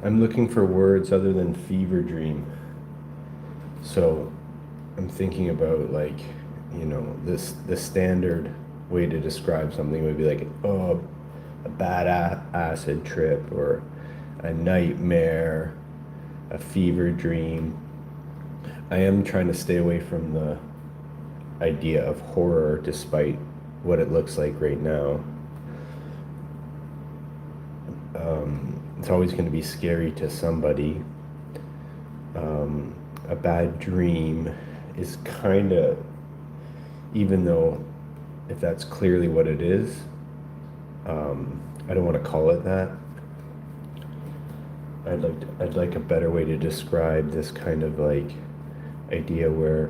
I'm looking for words other than fever dream. So I'm thinking about, like, you know, the standard way to describe something would be like, oh, a bad acid trip, or a nightmare, a fever dream. I am trying to stay away from the idea of horror, despite what it looks like right now. It's always going to be scary to somebody. A bad dream is kind of, even though if that's clearly what it is, I don't want to call it that. I'd like a better way to describe this kind of like idea where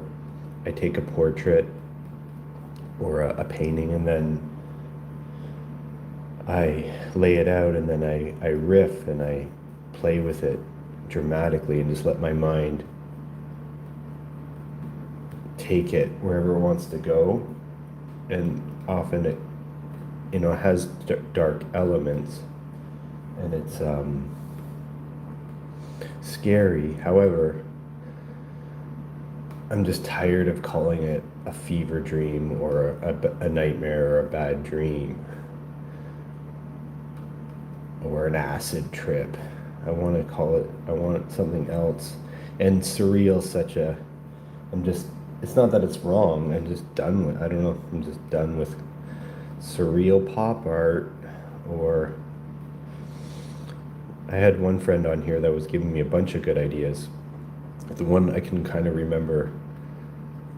I take a portrait or a painting, and then I lay it out, and then I riff and I play with it dramatically and just let my mind take it wherever it wants to go. And often it, you know, has dark elements, and it's scary. However, I'm just tired of calling it a fever dream or a nightmare or a bad dream or an acid trip. I want to call it, I want something else. And surreal, it's not that it's wrong. I'm just done with, I don't know, I'm just done with surreal pop art. Or I had one friend on here that was giving me a bunch of good ideas. The one I can kind of remember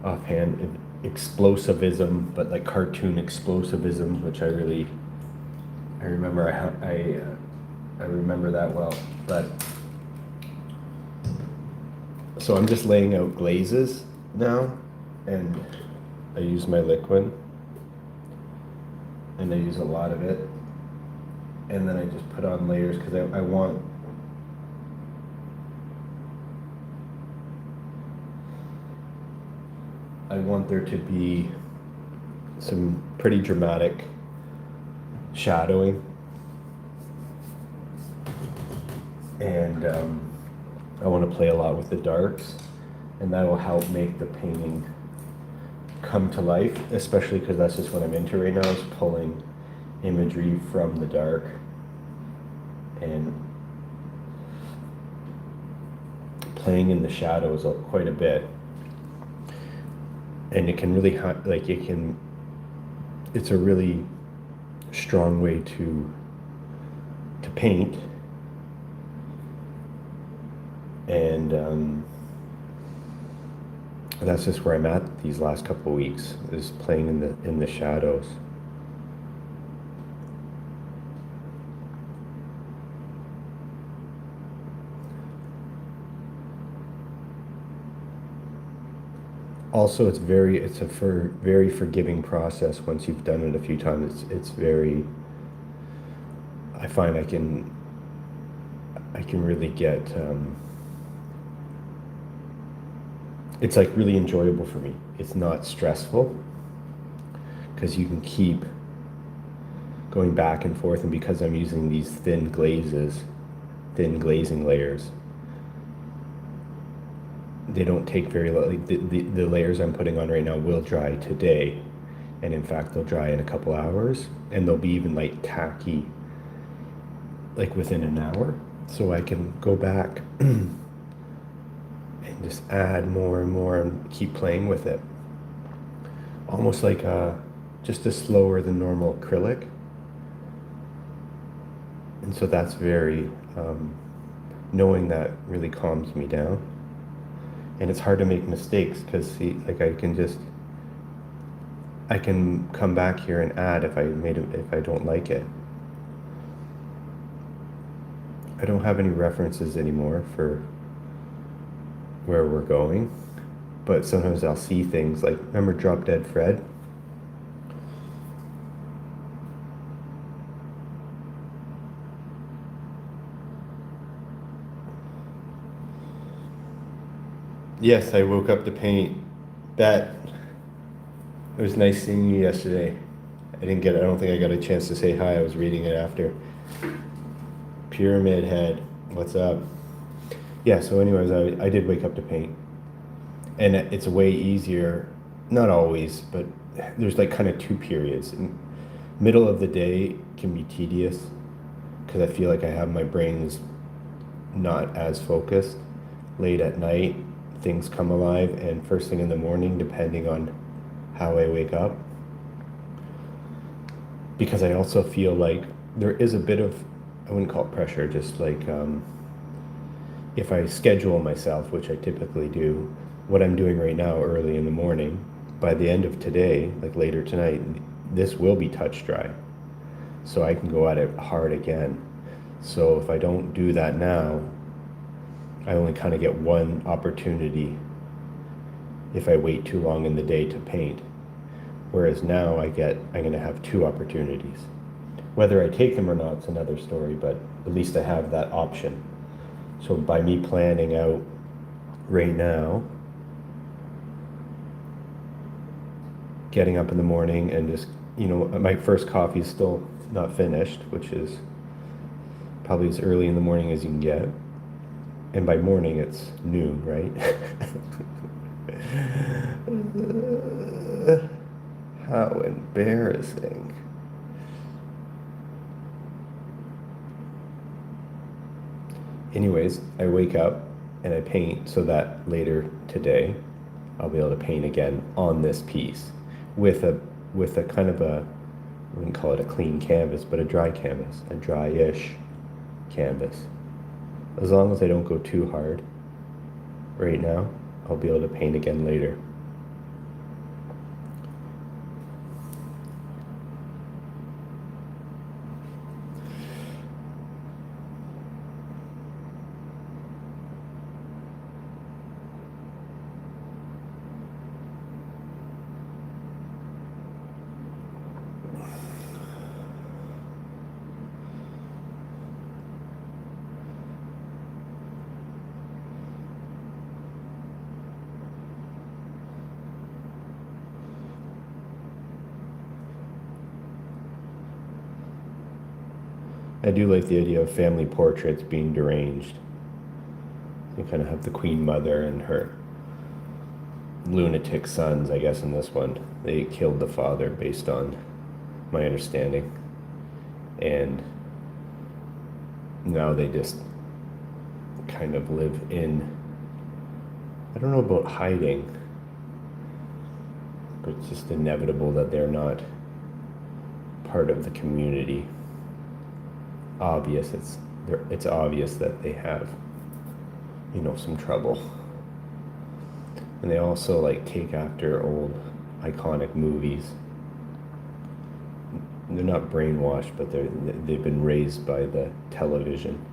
offhand, explosivism, but like cartoon explosivism, which I remember. I remember that well. But so I'm just laying out glazes now, and I use my liquid, and I use a lot of it, and then I just put on layers because I want there to be some pretty dramatic shadowing, and I want to play a lot with the darks, and that will help make the painting come to life, especially because that's just what I'm into right now, is pulling imagery from the dark and playing in the shadows quite a bit. And it can really, it's a really strong way to paint. And that's just where I'm at these last couple of weeks, is playing in the shadows. Also, it's a very forgiving process once you've done it a few times. It's very, I find I can really get, it's like really enjoyable for me. It's not stressful because you can keep going back and forth, and because I'm using these thin glazing layers, they don't take very long. Like the layers I'm putting on right now will dry today, and in fact they'll dry in a couple hours, and they'll be even like tacky like within an hour, so I can go back and just add more and more and keep playing with it, almost like just a slower than normal acrylic. And so that's very knowing that really calms me down. And it's hard to make mistakes because, see, like I can come back here and add if I don't like it. I don't have any references anymore for where we're going, but sometimes I'll see things like, remember Drop Dead Fred? Yes, I woke up to paint. That, it was nice seeing you yesterday. I don't think I got a chance to say hi. I was reading it after. Pyramid Head. What's up? Yeah, so anyways, I did wake up to paint. And it's way easier, not always, but there's like kind of two periods. Middle of the day can be tedious because I feel like I have my brains not as focused. Late at night, things come alive, and first thing in the morning, depending on how I wake up. Because I also feel like there is a bit of, I wouldn't call it pressure, just like if I schedule myself, which I typically do, what I'm doing right now early in the morning, by the end of today, like later tonight, this will be touch dry. So I can go at it hard again. So if I don't do that now, I only kind of get one opportunity if I wait too long in the day to paint. Whereas now I'm going to have two opportunities. Whether I take them or not is another story, but at least I have that option. So by me planning out right now, getting up in the morning and just, my first coffee is still not finished, which is probably as early in the morning as you can get. And by morning, it's noon, right? How embarrassing. Anyways, I wake up and I paint so that later today I'll be able to paint again on this piece with a kind of a, I wouldn't call it a clean canvas, but a dry canvas, a dry-ish canvas. As long as I don't go too hard right now, I'll be able to paint again later. I do like the idea of family portraits being deranged. You kind of have the Queen Mother and her lunatic sons, I guess, in this one. They killed the father based on my understanding. And now they just kind of live in, I don't know about hiding, but it's just inevitable that they're not part of the community. It's obvious that they have, some trouble. And they also like take after old iconic movies. They're not brainwashed, but they've been raised by the television.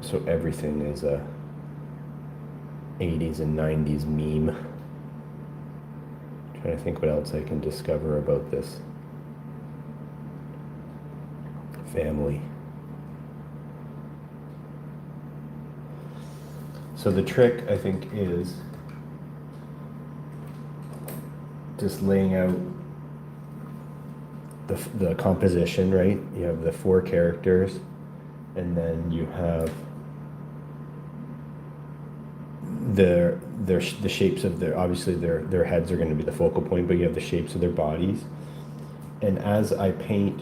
So everything is a 80s and 90s meme. I'm trying to think what else I can discover about this family. So the trick, I think, is just laying out the composition, right? You have the four characters, and then you have the shapes of obviously their heads are going to be the focal point, but you have the shapes of their bodies. And as I paint,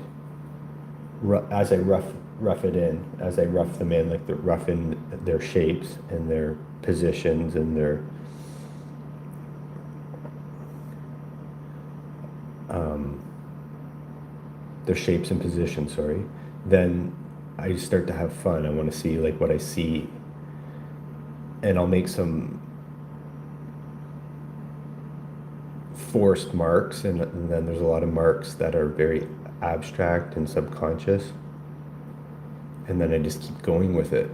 as I rough it in, as I rough them in, like rough in their shapes and their positions and their shapes and positions, sorry, then I start to have fun. I want to see like what I see, and I'll make some forced marks, and then there's a lot of marks that are very abstract and subconscious, and then I just keep going with it.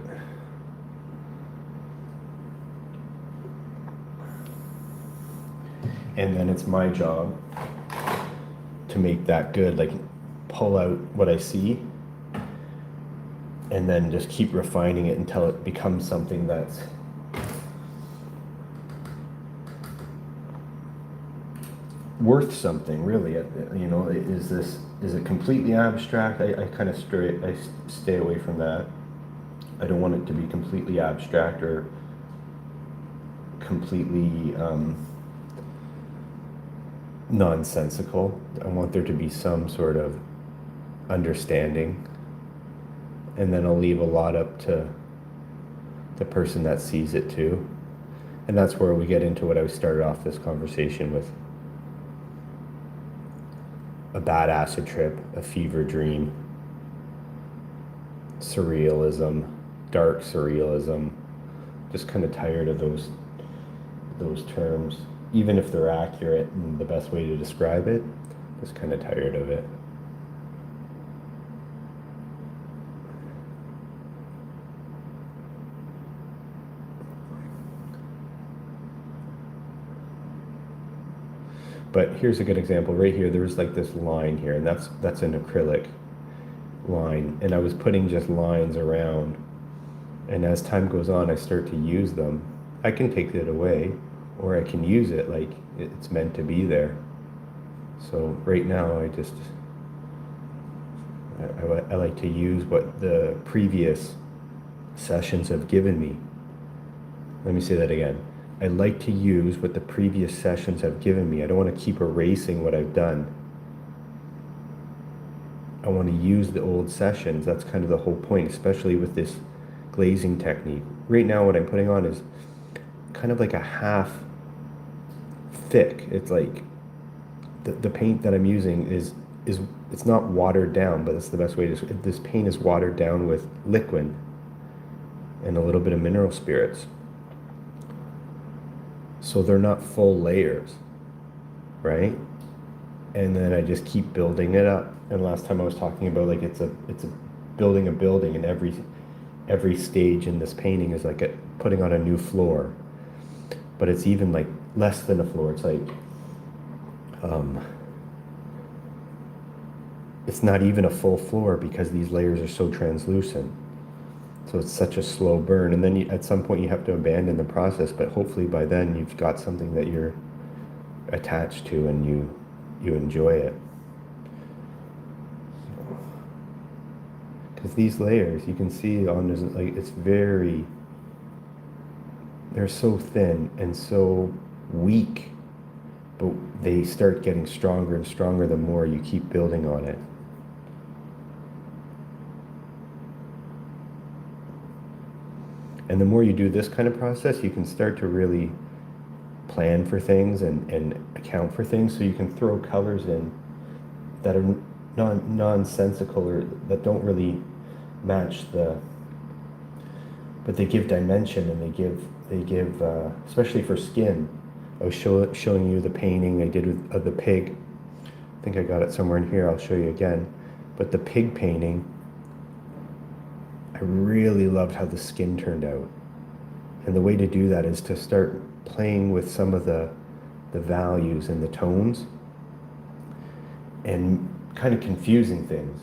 And then it's my job to make that good, like pull out what I see and then just keep refining it until it becomes something that's worth something, really. You know, is it completely abstract? I kind of stay away from that. I don't want it to be completely abstract or completely nonsensical. I want there to be some sort of understanding, and then I'll leave a lot up to the person that sees it too. And that's where we get into what I started off this conversation with: a bad acid trip, a fever dream, surrealism, dark surrealism. Just kind of tired of those terms, even if they're accurate and the best way to describe it. Just kind of tired of it. But here's a good example right here. There's like this line here, and that's an acrylic line, and I was putting just lines around, and as time goes on I start to use them. I can take it away, or I can use it like it's meant to be there. So right now I like to use what the previous sessions have given me. Let me say that again. I like to use what the previous sessions have given me. I don't want to keep erasing what I've done. I want to use the old sessions. That's kind of the whole point, especially with this glazing technique. Right now what I'm putting on is kind of like a half thick. It's like the paint that I'm using is it's not watered down, but that's the best way to describe it. This paint is watered down with liquid and a little bit of mineral spirits. So they're not full layers, right? And then I just keep building it up. And last time I was talking about like it's a building a building, and every stage in this painting is like putting on a new floor. But it's even like less than a floor. It's like it's not even a full floor because these layers are so translucent. So it's such a slow burn, and then at some point you have to abandon the process, but hopefully by then you've got something that you're attached to and you enjoy it. Because these layers, you can see on this, like they're so thin and so weak, but they start getting stronger and stronger the more you keep building on it. And the more you do this kind of process, you can start to really plan for things and account for things, so you can throw colors in that are nonsensical or that don't really match but they give dimension, and they give especially for skin. I was showing you the painting I did of the pig. I think I got it somewhere in here. I'll show you again. But the pig painting, I really loved how the skin turned out. And the way to do that is to start playing with some of the values and the tones and kind of confusing things.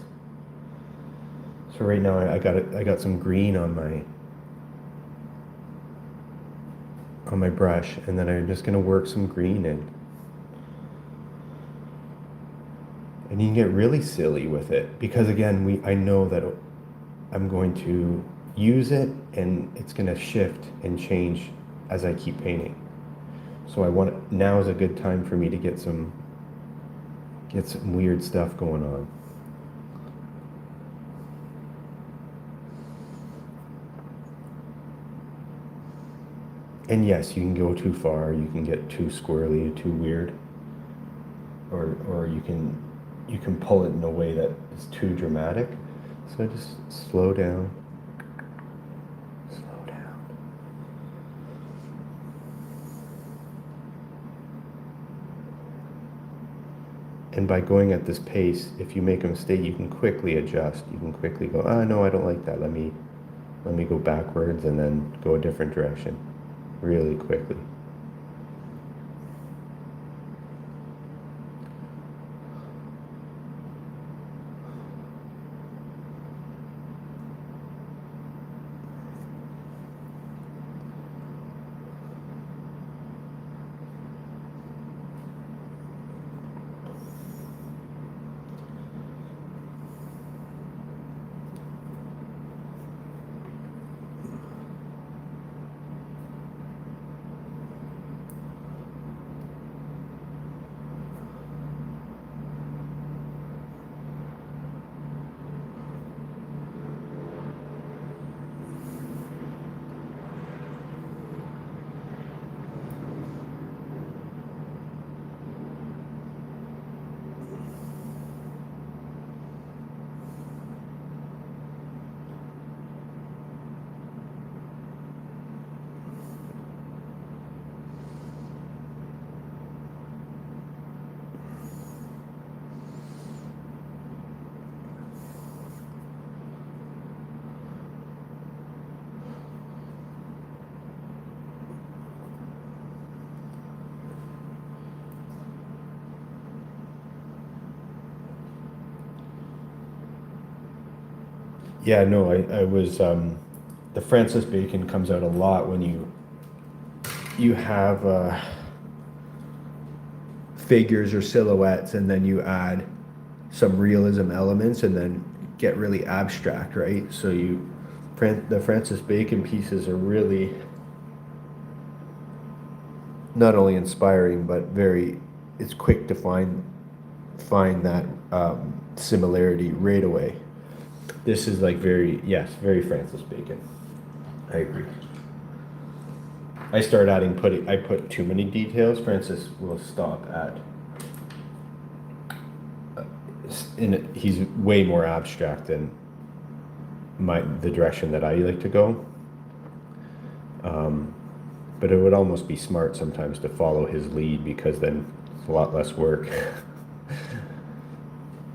So right now I got some green on my brush, and then I'm just going to work some green in. And you can get really silly with it because again, I know that I'm going to use it and it's going to shift and change as I keep painting. So now is a good time for me to get some weird stuff going on. And yes, you can go too far, you can get too squirrely, too weird, or you can pull it in a way that is too dramatic. So just slow down. Slow down. And by going at this pace, if you make a mistake, you can quickly adjust. You can quickly go, no, I don't like that. Let me go backwards and then go a different direction really quickly. Yeah, no, I was, the Francis Bacon comes out a lot when you have figures or silhouettes, and then you add some realism elements, and then get really abstract, right? So the Francis Bacon pieces are really not only inspiring, but it's quick to find that similarity right away. This is like very Francis Bacon. I agree. I put too many details. Francis will stop at, he's way more abstract than the direction that I like to go. But it would almost be smart sometimes to follow his lead, because then it's a lot less work.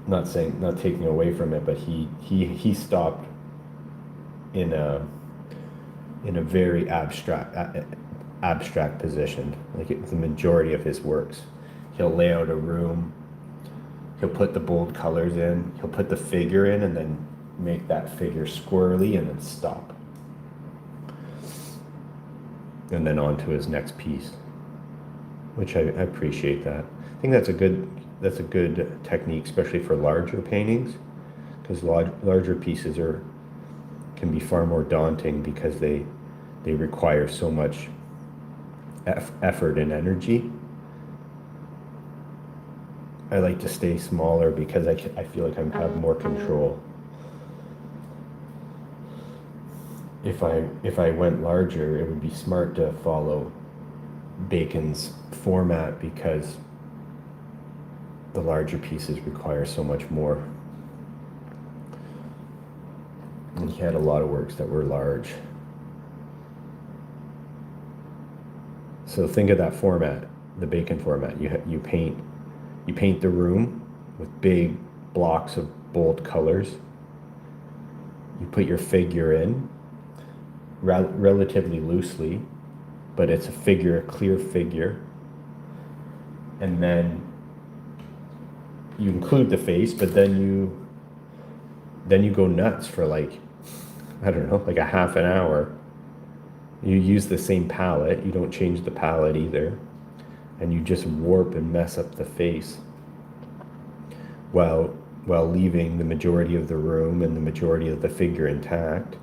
Not taking away from it, but he stopped in a very abstract position. Like the majority of his works, he'll lay out a room, he'll put the bold colors in, he'll put the figure in, and then make that figure squirrely, and then stop, and then on to his next piece, which I appreciate that. I think that's a good technique, especially for larger paintings, because larger pieces can be far more daunting, because they require so much effort and energy. I like to stay smaller because I feel like I have more control. If I went larger, it would be smart to follow Bacon's format, because the larger pieces require so much more. And he had a lot of works that were large. So think of that format, the Bacon format. You paint the room with big blocks of bold colors. You put your figure in relatively loosely, but it's a clear figure. And then you include the face, but then you go nuts for like, I don't know, like a half an hour. You use the same palette, you don't change the palette either, and you just warp and mess up the face while leaving the majority of the room and the majority of the figure intact.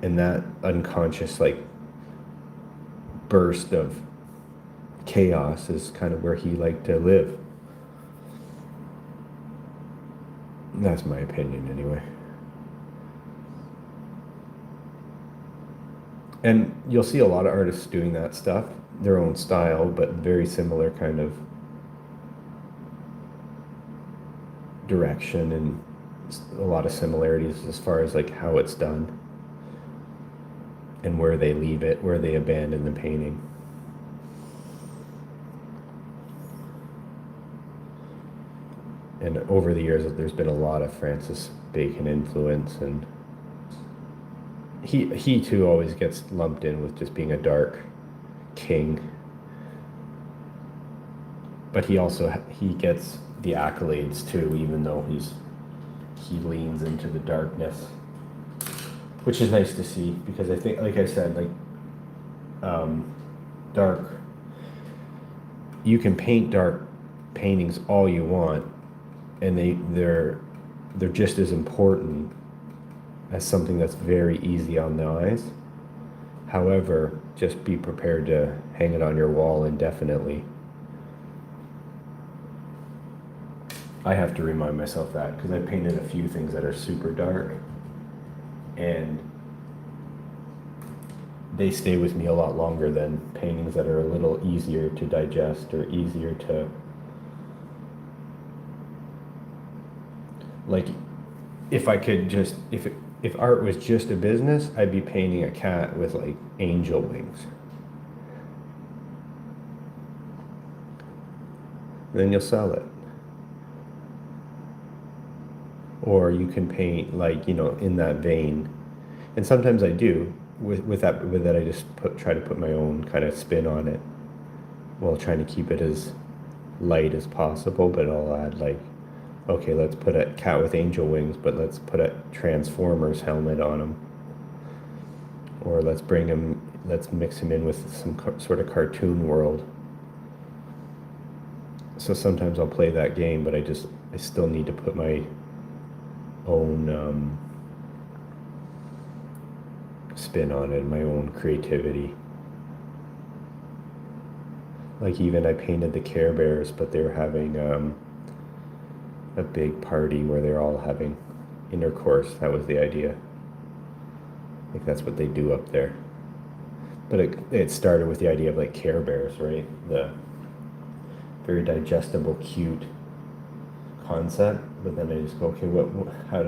And that unconscious like burst of chaos is kind of where he liked to live. That's my opinion anyway. And you'll see a lot of artists doing that stuff, their own style, but very similar kind of direction, and a lot of similarities as far as like how it's done and where they leave it, where they abandon the painting. And over the years, there's been a lot of Francis Bacon influence, and he too always gets lumped in with just being a dark king. But he gets the accolades too, even though he leans into the darkness, which is nice to see, because I think, like I said, like dark, you can paint dark paintings all you want, and they're just as important as something that's very easy on the eyes. However, just be prepared to hang it on your wall indefinitely. I have to remind myself that, because I painted a few things that are super dark, and they stay with me a lot longer than paintings that are a little easier to digest or easier to, like, if art was just a business, I'd be painting a cat with like angel wings. Then you'll sell it. Or you can paint like, in that vein. And sometimes I do with that I just try to put my own kind of spin on it, while trying to keep it as light as possible, but I'll add like okay, let's put a cat with angel wings, but let's put a Transformers helmet on him. Or let's mix him in with some sort of cartoon world. So sometimes I'll play that game, but I still need to put my own spin on it, my own creativity. Like even I painted the Care Bears, but they were having a big party where they're all having intercourse. That was the idea. Like that's what they do up there. But it started with the idea of like Care Bears, right? The very digestible, cute concept. But then I just go, okay, how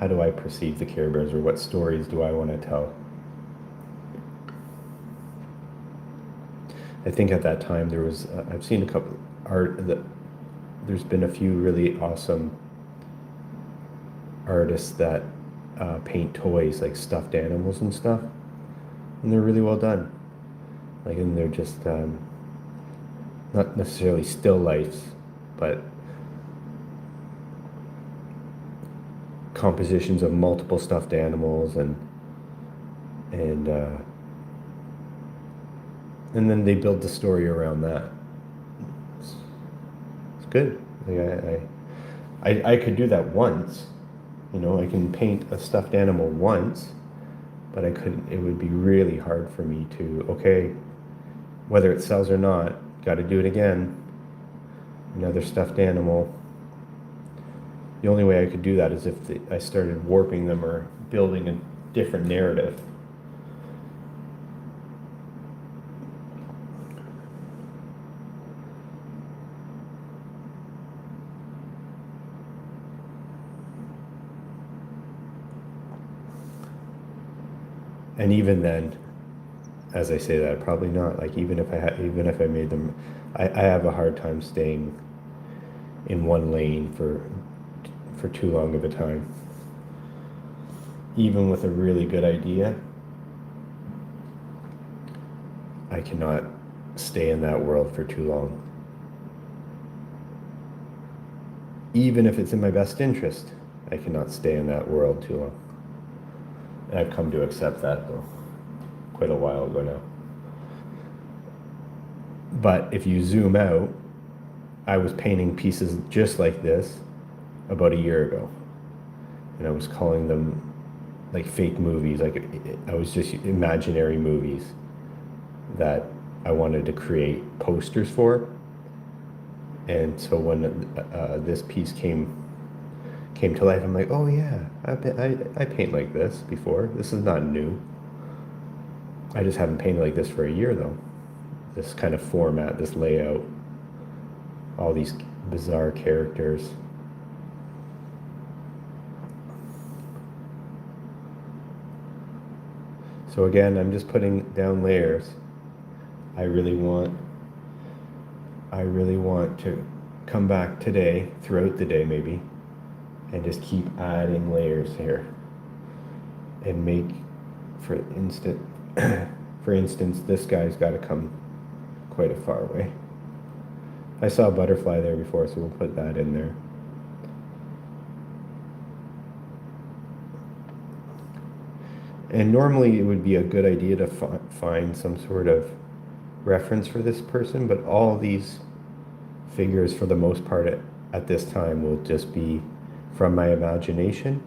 do I perceive the Care Bears, or what stories do I want to tell? I think at that time there was, I've seen a couple there's been a few really awesome artists that paint toys, like stuffed animals and stuff, and they're really well done. Like, and they're just not necessarily still lifes, but compositions of multiple stuffed animals, and then they build the story around that. It's good. Like I could do that once, you know. I can paint a stuffed animal once, but I couldn't. It would be really hard for me to, okay, whether it sells or not, got to do it again. Another stuffed animal. The only way I could do that is if I started warping them or building a different narrative. And even then, as I say that, probably not. Like even if I made them, I have a hard time staying in one lane for too long of a time. Even with a really good idea, I cannot stay in that world for too long. Even if it's in my best interest, I cannot stay in that world too long. And I've come to accept that, though, quite a while ago now. But if you zoom out, I was painting pieces just like this about a year ago. And I was calling them like fake movies. Like I was just imaginary movies that I wanted to create posters for. And so when this piece came to life, I'm like, oh yeah, I paint like this before. This is not new. I just haven't painted like this for a year though. This kind of format, this layout, all these bizarre characters. So again, I'm just putting down layers. I really want to come back today, throughout the day maybe, and just keep adding layers here. And make, for instance, this guy's got to come quite a far way. I saw a butterfly there before, so we'll put that in there. And normally it would be a good idea to find some sort of reference for this person, but all these figures, for the most part at this time, will just be from my imagination.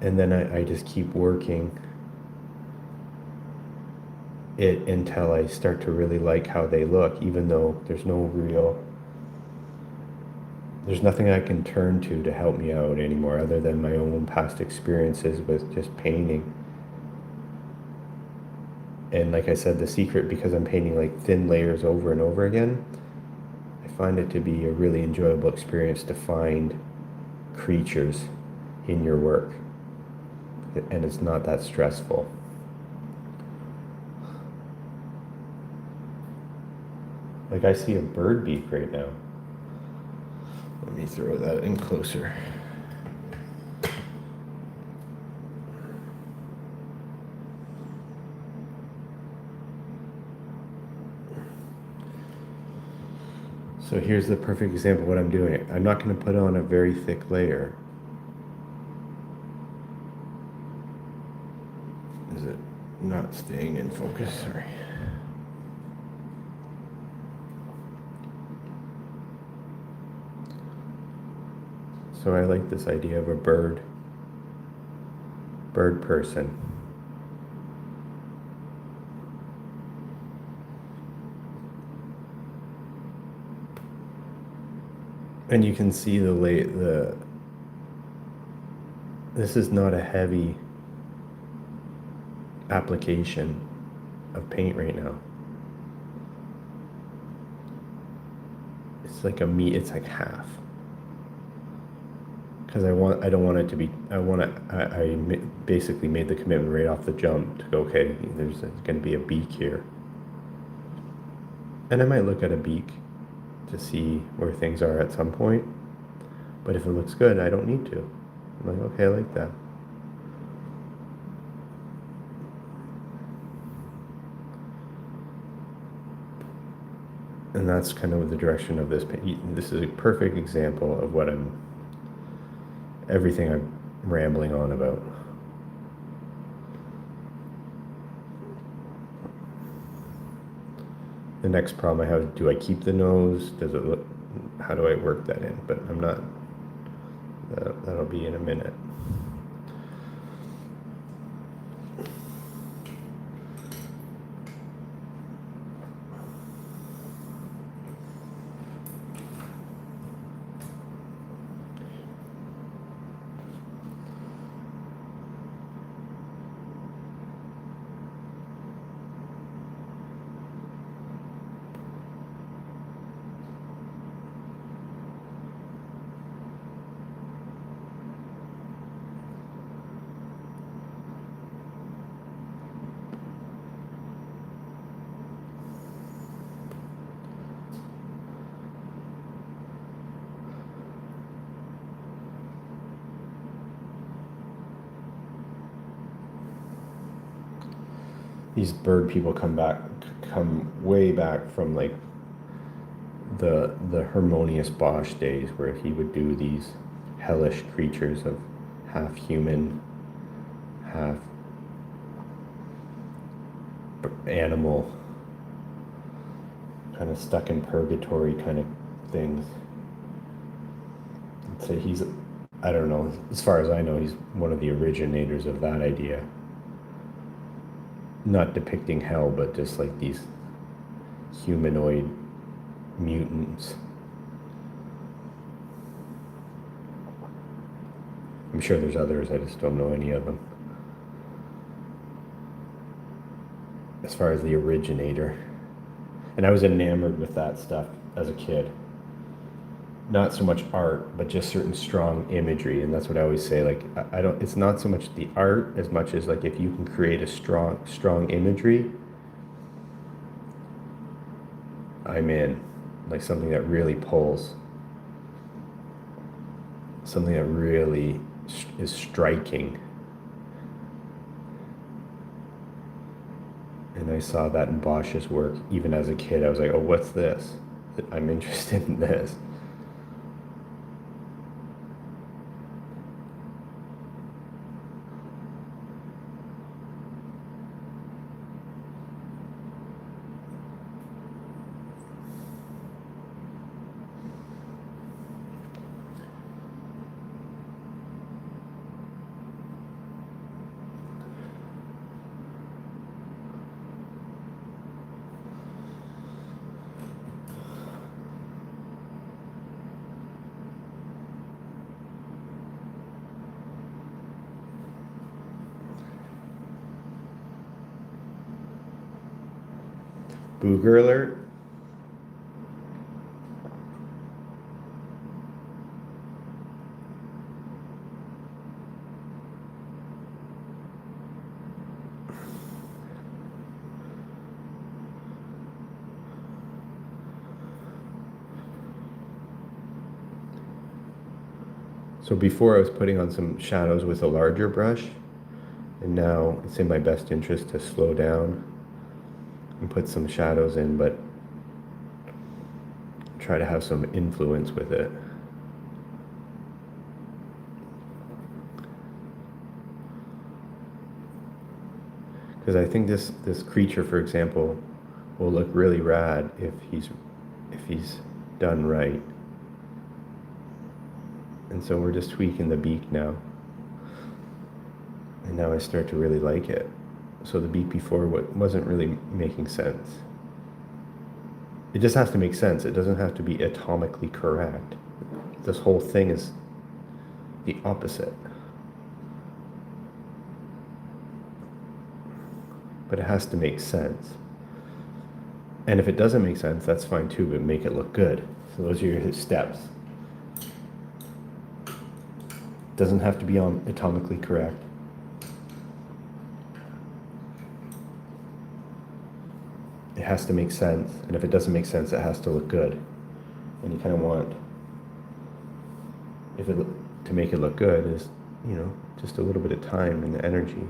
And then I just keep working it until I start to really like how they look, even though there's nothing I can turn to help me out anymore other than my own past experiences with just painting. And like I said, the secret, because I'm painting like thin layers over and over again, I find it to be a really enjoyable experience to find creatures in your work. And it's not that stressful. Like I see a bird beak right now. Let me throw that in closer. So here's the perfect example of what I'm doing. I'm not going to put on a very thick layer. Is it not staying in focus? Sorry. So I like this idea of a bird person. And you can see this is not a heavy application of paint right now. It's like it's like half. Because I don't want it to be, I basically made the commitment right off the jump to go, okay, there's going to be a beak here. And I might look at a beak to see where things are at some point. But if it looks good, I don't need to. I'm like, okay, I like that. And that's kind of the direction of this. This is a perfect example of what everything I'm rambling on about. The next problem I have, do I keep the nose? Does it look, how do I work that in? But I'm not, that'll be in a minute. These bird people come way back from like the harmonious Bosch days, where he would do these hellish creatures of half human, half animal, kind of stuck in purgatory kind of things. I'd say he's, I don't know, as far as I know, he's one of the originators of that idea. Not depicting hell, but just like these humanoid mutants. I'm sure there's others, I just don't know any of them. As far as the originator. And I was enamored with that stuff as a kid. Not so much art, but just certain strong imagery. And that's what I always say, like, I don't, it's not so much the art as much as like if you can create a strong imagery, I'm in. Like something that really pulls. Something that really is striking. And I saw that in Bosch's work, even as a kid. I was like, oh, what's this? I'm interested in this. Booger alert. So before I was putting on some shadows with a larger brush, and now it's in my best interest to slow down and put some shadows in, but try to have some influence with it. Because I think this creature, for example, will look really rad if he's done right. And so we're just tweaking the beak now. And now I start to really like it. So the beak before wasn't really making sense. It just has to make sense. It doesn't have to be atomically correct. This whole thing is the opposite. But it has to make sense. And if it doesn't make sense, that's fine too, but make it look good. So those are your steps. It doesn't have to be atomically correct. It has to make sense, and if it doesn't make sense, it has to look good. And you kind of want, to make it look good is, just a little bit of time and energy.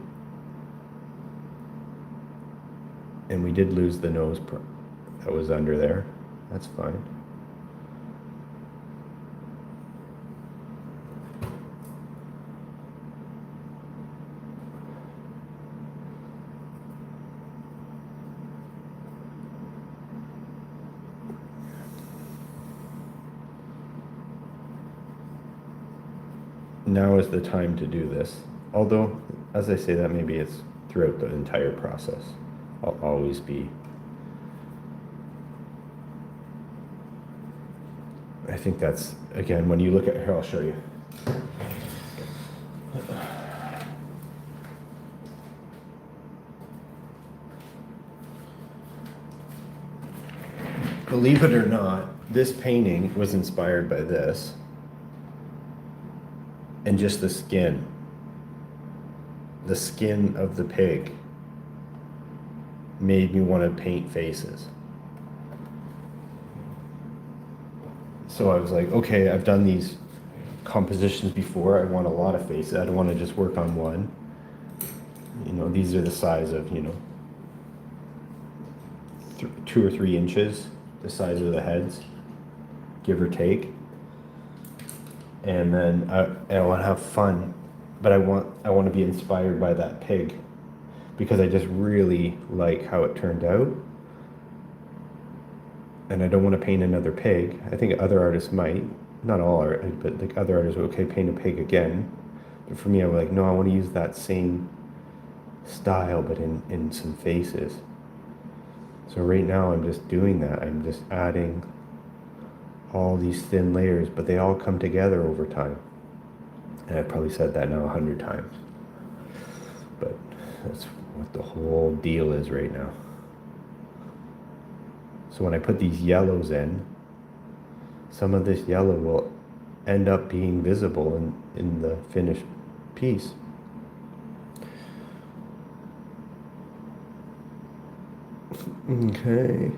And we did lose the nose that was under there. That's fine. Now is the time to do this. Although, as I say that, maybe it's throughout the entire process. I'll always be. I think that's, again, when you look at here, I'll show you. Believe it or not, this painting was inspired by this. And just the skin of the pig made me want to paint faces. So I was like, okay, I've done these compositions before. I want a lot of faces. I don't want to just work on one. These are the size of, 2 or 3 inches, the size of the heads, give or take. And then I want to have fun, but I want to be inspired by that pig because I just really like how it turned out. And I don't want to paint another pig. I think other artists might, not all art, but like other artists would, okay, paint a pig again. But for me, I was like, no, I want to use that same style, but in some faces. So right now I'm just doing that. I'm just adding all these thin layers, but they all come together over time. And I've probably said that now 100 times. But that's what the whole deal is right now. So when I put these yellows in, some of this yellow will end up being visible in the finished piece. Okay.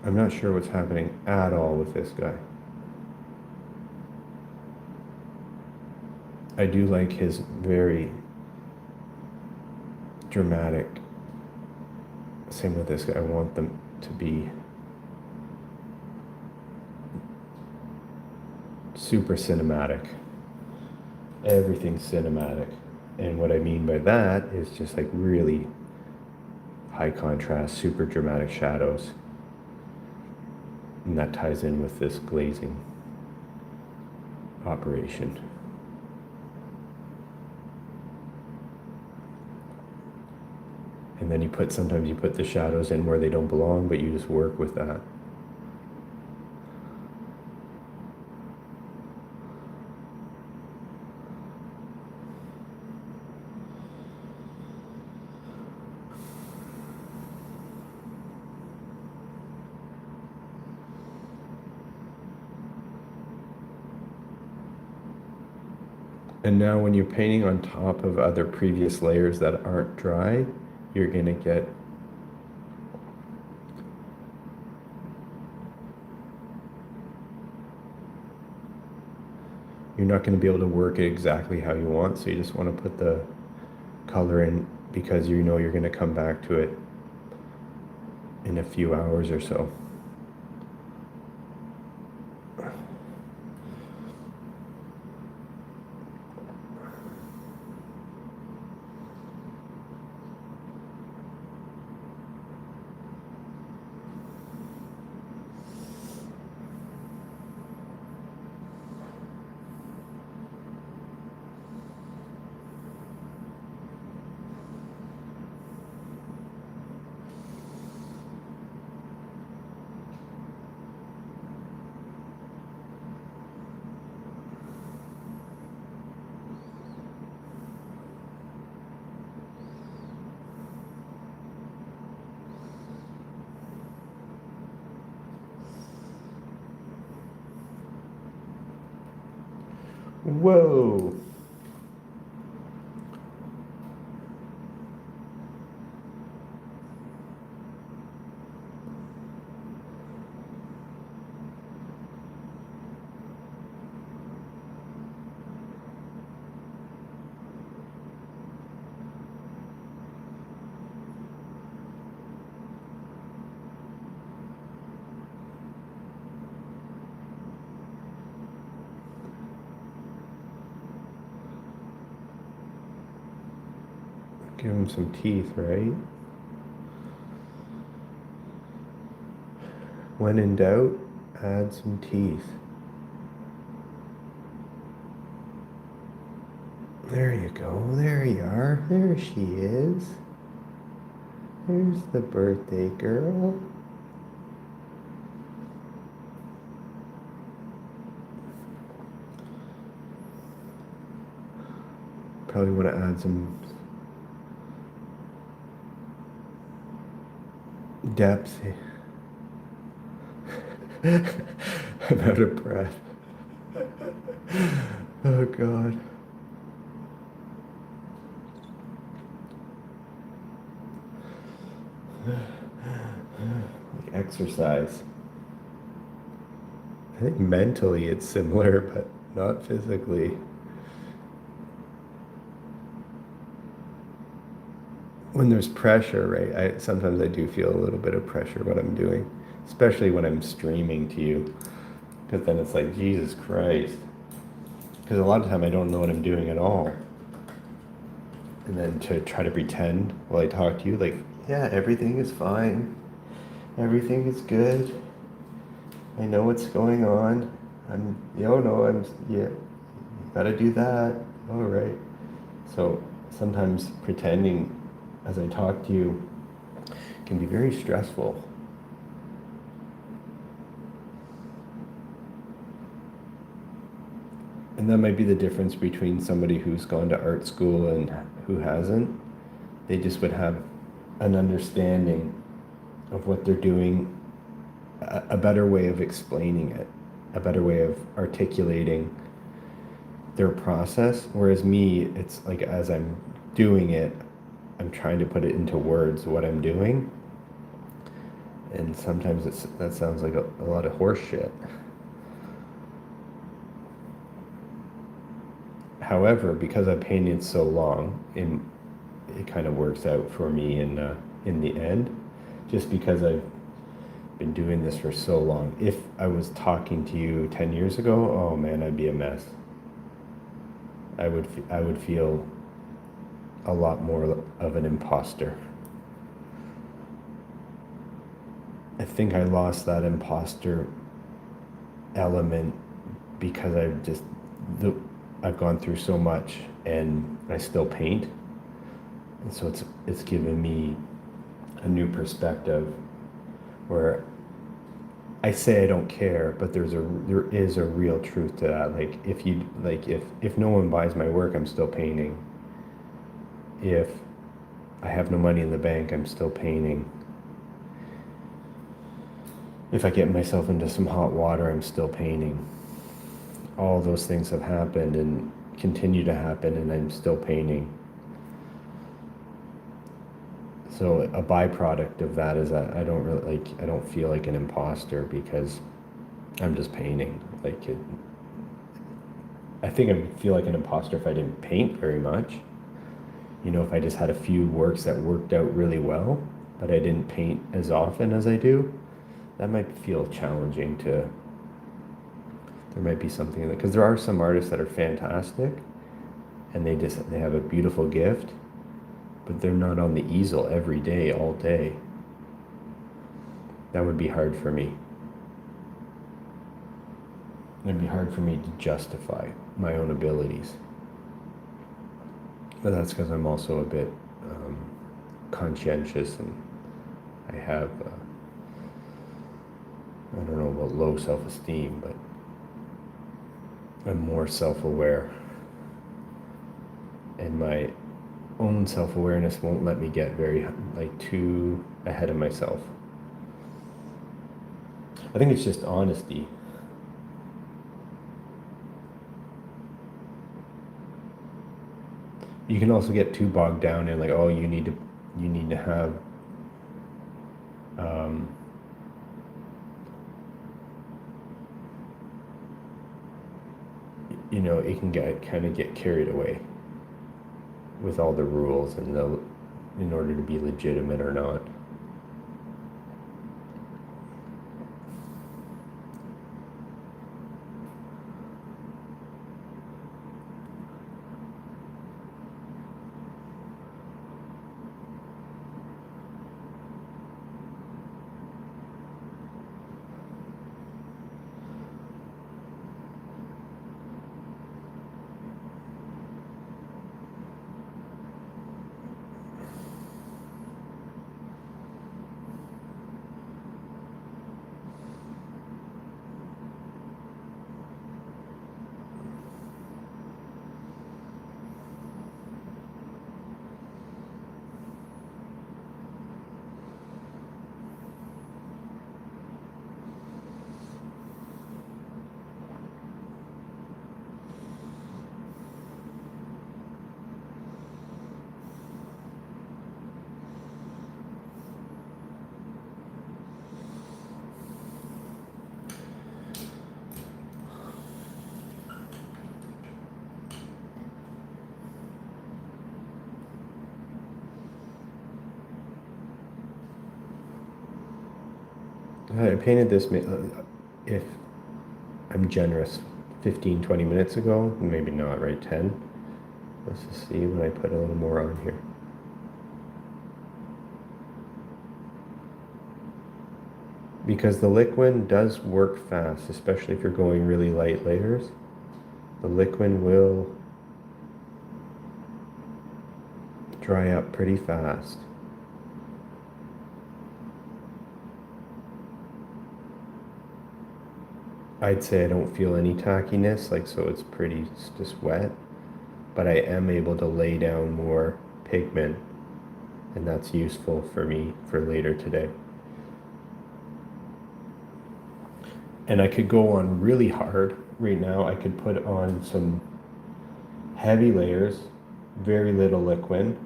I'm not sure what's happening at all with this guy. I do like his very dramatic, same with this guy, I want them to be super cinematic. Everything's cinematic. And what I mean by that is just like really high contrast, super dramatic shadows. And that ties in with this glazing operation. And then sometimes you put the shadows in where they don't belong, but you just work with that. And now when you're painting on top of other previous layers that aren't dry, you're gonna get you're not going to be able to work it exactly how you want, so you just want to put the color in because you know you're going to come back to it in a few hours or so. Whoa. Give him some teeth, right? When in doubt, add some teeth. There you go. There you are. There she is. There's the birthday girl. Probably want to add some depth. I'm out of breath. Oh God. Like exercise. I think mentally it's similar, but not physically. When there's pressure, right? Sometimes I do feel a little bit of pressure when I'm doing, especially when I'm streaming to you, because then it's like, Jesus Christ. Because a lot of time I don't know what I'm doing at all. And then to try to pretend while I talk to you, like, yeah, everything is fine. Everything is good. I know what's going on. Yeah, gotta do that. All right. So sometimes pretending as I talk to you can be very stressful. And that might be the difference between somebody who's gone to art school and who hasn't. They just would have an understanding of what they're doing, a better way of explaining it, a better way of articulating their process. Whereas me, it's like as I'm doing it, I'm trying to put it into words what I'm doing. And sometimes that sounds like a lot of horse shit. However, because I've painted so long, it kind of works out for me in the end, just because I've been doing this for so long. If I was talking to you 10 years ago, oh man, I'd be a mess. I would feel a lot more of an imposter. I think I lost that imposter element because I've gone through so much and I still paint. And so it's given me a new perspective where I say I don't care, but there is a real truth to that. Like if no one buys my work, I'm still painting. If I have no money in the bank, I'm still painting. If I get myself into some hot water, I'm still painting. All those things have happened and continue to happen and I'm still painting. So a byproduct of that is that I don't feel like an imposter because I'm just painting. I think I feel like an imposter if I didn't paint very much. You know, if I just had a few works that worked out really well, but I didn't paint as often as I do, that might feel challenging to, there might be something that, because there are some artists that are fantastic and they have a beautiful gift, but they're not on the easel every day, all day. That would be hard for me. It'd be hard for me to justify my own abilities. But that's because I'm also a bit conscientious, and I have, I don't know about low self-esteem, but I'm more self-aware. And my own self-awareness won't let me get very, too ahead of myself. I think it's just honesty. You can also get too bogged down in oh, you need to have you know, it can get carried away with all the rules and in order to be legitimate or not. I painted this, if I'm generous, 15, 20 minutes ago. Maybe not, right? 10. Let's just see when I put a little more on here. Because the liquid does work fast, especially if you're going really light layers. The liquid will dry up pretty fast. I'd say I don't feel any tackiness, so it's pretty just wet, but I am able to lay down more pigment, and that's useful for me for later today. And I could go on really hard right now. I could put on some heavy layers, very little liquid,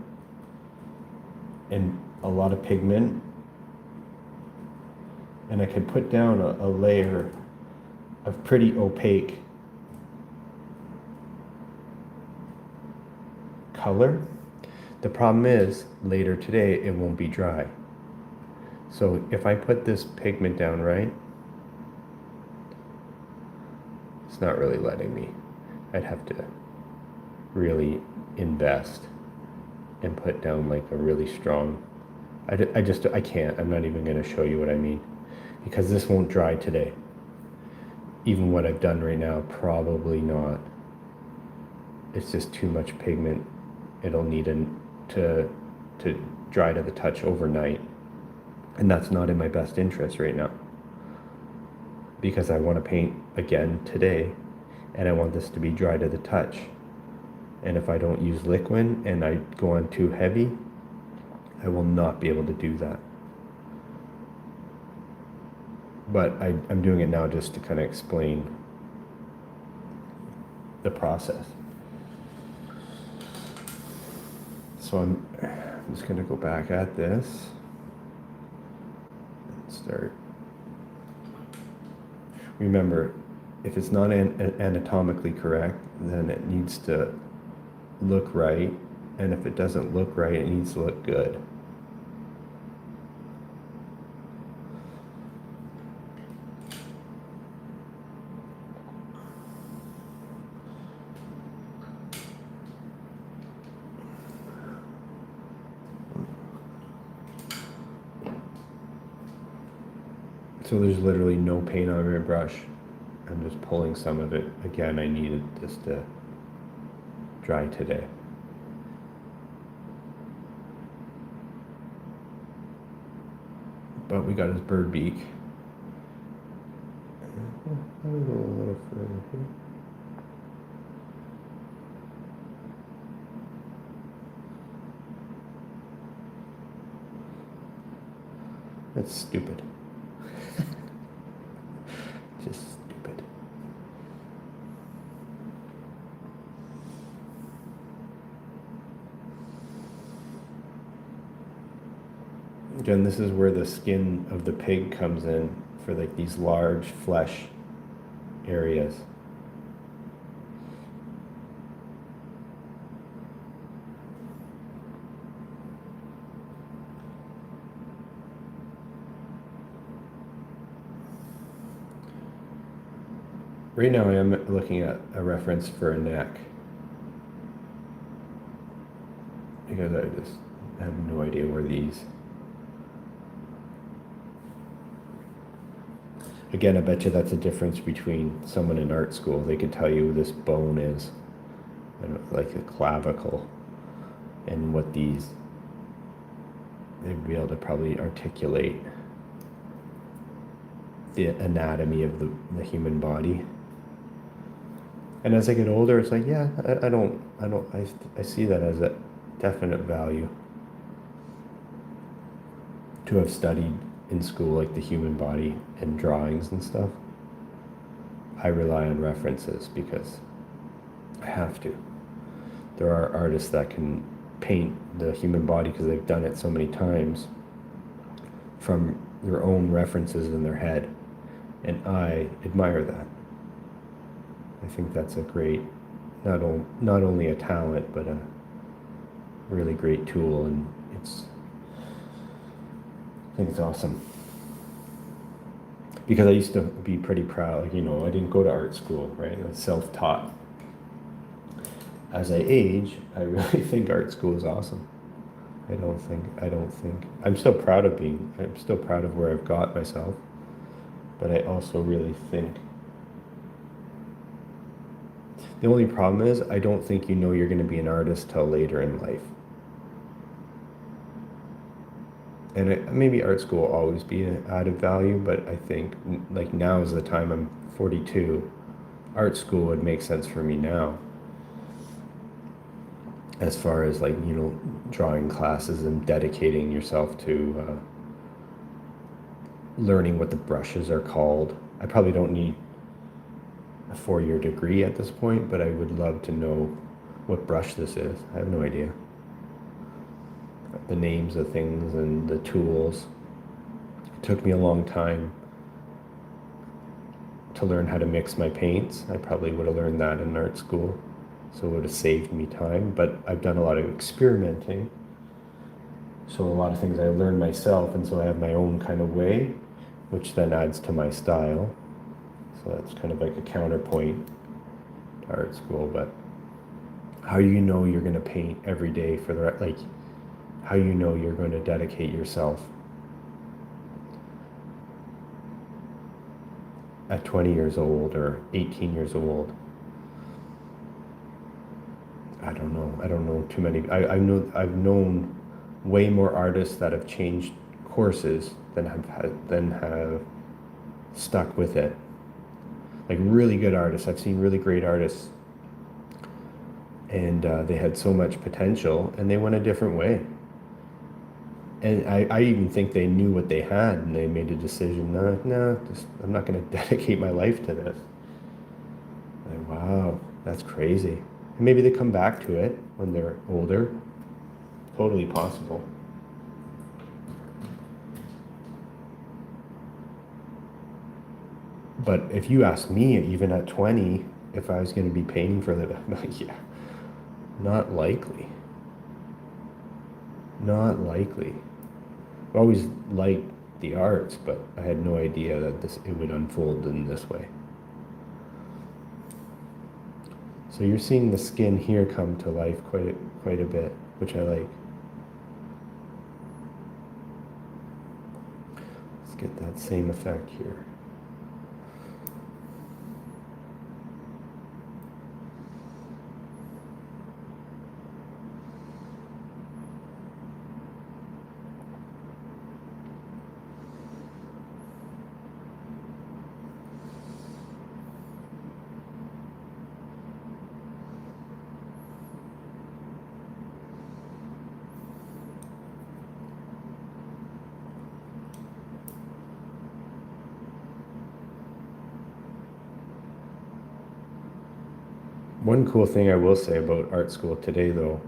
and a lot of pigment, and I could put down a layer of pretty opaque color. The problem is, later today, it won't be dry. So if I put this pigment down right, it's not really letting me. I'd have to really invest and put down a really strong, I can't, I'm not even gonna show you what I mean, because this won't dry today. Even what I've done right now, probably not. It's just too much pigment. It'll need to dry to the touch overnight. And that's not in my best interest right now. Because I want to paint again today, and I want this to be dry to the touch. And if I don't use liquid and I go on too heavy, I will not be able to do that. But I'm doing it now just to kind of explain the process. So I'm just going to go back at this and start. Remember, if it's not anatomically correct, then it needs to look right. And if it doesn't look right, it needs to look good. So there's literally no paint on my brush. I'm just pulling some of it. Again, I needed this to dry today. But we got his bird beak. A little further here. That's stupid. Just stupid. Again, this is where the skin of the pig comes in for like these large flesh areas. Right now I am looking at a reference for a neck, because I just have no idea where these. Again, I bet you that's a difference between someone in art school. They could tell you this bone is, I don't know, like a clavicle, and what these, they'd be able to probably articulate the anatomy of the human body. And as I get older, it's like, yeah, I see that as a definite value to have studied in school, like the human body and drawings and stuff. I rely on references because I have to. There are artists that can paint the human body because they've done it so many times from their own references in their head, and I admire that. I think that's a great, not only a talent, but a really great tool, and I think it's awesome. Because I used to be pretty proud, you know, I didn't go to art school, right? I was self-taught. As I age, I really think art school is awesome. I don't think, I'm still proud of where I've got myself, but I also really think, the only problem is, I don't think you know you're going to be an artist till later in life. And maybe art school will always be an added value, but I think like now is the time. I'm 42. Art school would make sense for me now, as far as like, you know, drawing classes and dedicating yourself to learning what the brushes are called. I probably don't need a 4-year degree at this point, but I would love to know what brush this is. I have no idea. The names of things and the tools. It took me a long time to learn how to mix my paints. I probably would have learned that in art school, so it would have saved me time, but I've done a lot of experimenting. So a lot of things I learned myself, and so I have my own kind of way, which then adds to my style. So that's kind of like a counterpoint to art school. But how do you know you're going to paint every day for the, like, how you know you're going to dedicate yourself at 20 years old or 18 years old? I don't know too many. I've known way more artists that have changed courses than have stuck with it. Like really good artists. I've seen really great artists, and they had so much potential, and they went a different way. And I even think they knew what they had, and they made a decision, no, I'm not going to dedicate my life to this. Like, wow, that's crazy. And maybe they come back to it when they're older, totally possible. But if you ask me, even at 20, if I was going to be painting for a living, I'm like, yeah, not likely. Not likely. I've always liked the arts, but I had no idea that it would unfold in this way. So you're seeing the skin here come to life quite a bit, which I like. Let's get that same effect here. One cool thing I will say about art school today, though,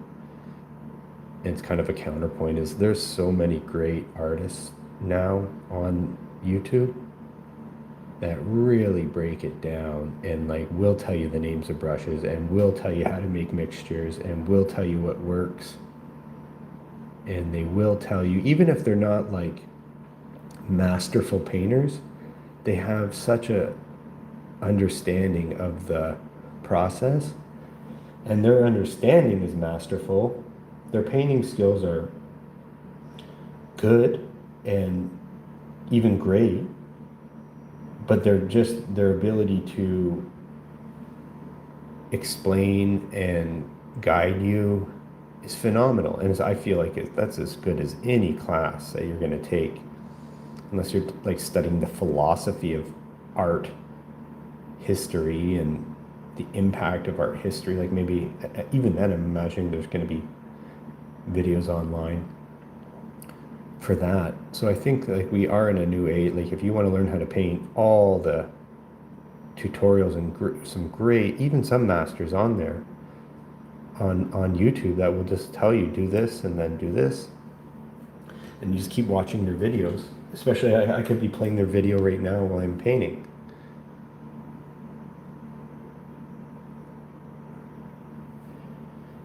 and it's kind of a counterpoint, is there's so many great artists now on YouTube that really break it down and like will tell you the names of brushes and will tell you how to make mixtures and will tell you what works. And they will tell you, even if they're not like masterful painters, they have such a understanding of the process, and their understanding is masterful. Their painting skills are good and even great, but their ability to explain and guide you is phenomenal. And I feel like that's as good as any class that you're going to take, unless you're like studying the philosophy of art history and the impact of art history. Like maybe even then I'm imagining there's going to be videos online for that. So I think like we are in a new age. Like if you want to learn how to paint, all the tutorials and some great, even some masters on there on YouTube that will just tell you do this and then do this, and you just keep watching their videos. Especially I could be playing their video right now while I'm painting.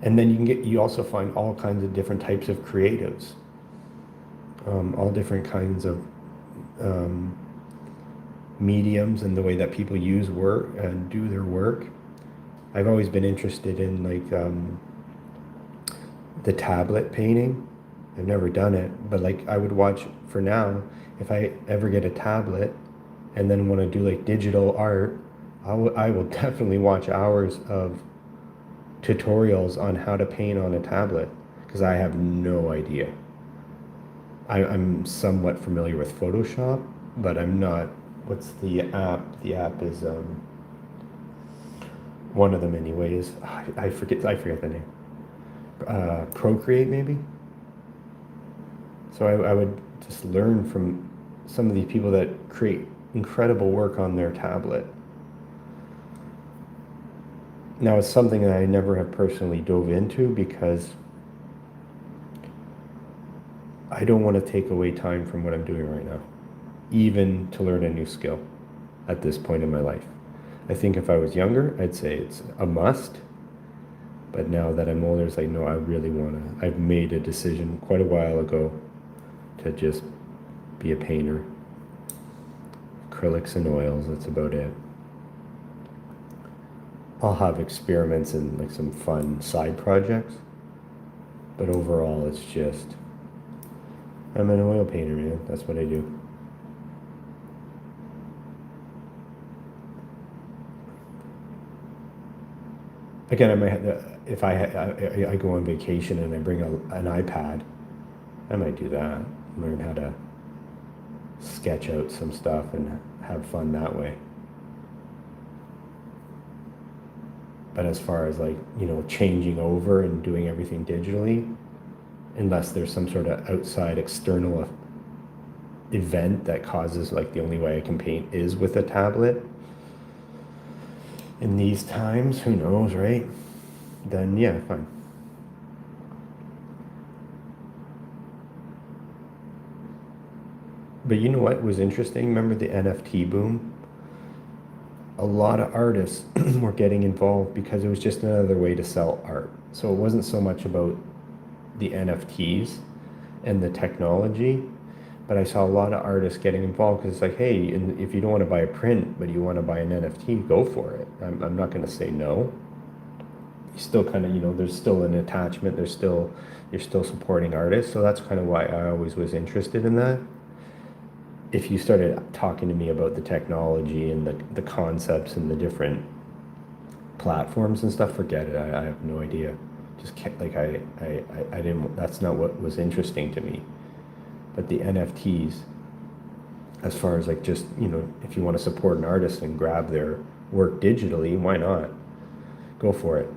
And then you also find all kinds of different types of creatives, all different kinds of mediums and the way that people use work and do their work. I've always been interested in like the tablet painting. I've never done it, but like I would watch for now, if I ever get a tablet and then want to do like digital art, I will definitely watch hours of tutorials on how to paint on a tablet, because I have no idea. I'm somewhat familiar with Photoshop, but I'm not. What's the app? The app is one of them anyways. I forget the name. Procreate maybe. So I would just learn from some of these people that create incredible work on their tablet. Now, it's something that I never have personally dove into because I don't want to take away time from what I'm doing right now, even to learn a new skill at this point in my life. I think if I was younger, I'd say it's a must. But now that I'm older, it's like, no, I really want to. I've made a decision quite a while ago to just be a painter. Acrylics and oils, that's about it. I'll have experiments and like some fun side projects, but overall it's just, I'm an oil painter, man. That's what I do. Again, I might have, if I go on vacation and I bring an iPad, I might do that. Learn how to sketch out some stuff and have fun that way. But as far as like, changing over and doing everything digitally, unless there's some sort of outside external event that causes, like, the only way I can paint is with a tablet in these times, who knows, right? Then yeah, fine. But you know what was interesting? Remember the NFT boom? A lot of artists were getting involved because it was just another way to sell art. So it wasn't so much about the NFTs and the technology, but I saw a lot of artists getting involved because it's like, hey, and if you don't want to buy a print, but you want to buy an NFT, go for it. I'm not going to say no. You still kind of, there's still an attachment. You're still supporting artists. So that's kind of why I always was interested in that. If you started talking to me about the technology and the concepts and the different platforms and stuff, forget it. I have no idea. Just like I didn't. That's not what was interesting to me. But the NFTs, as far as like just if you want to support an artist and grab their work digitally, why not? Go for it.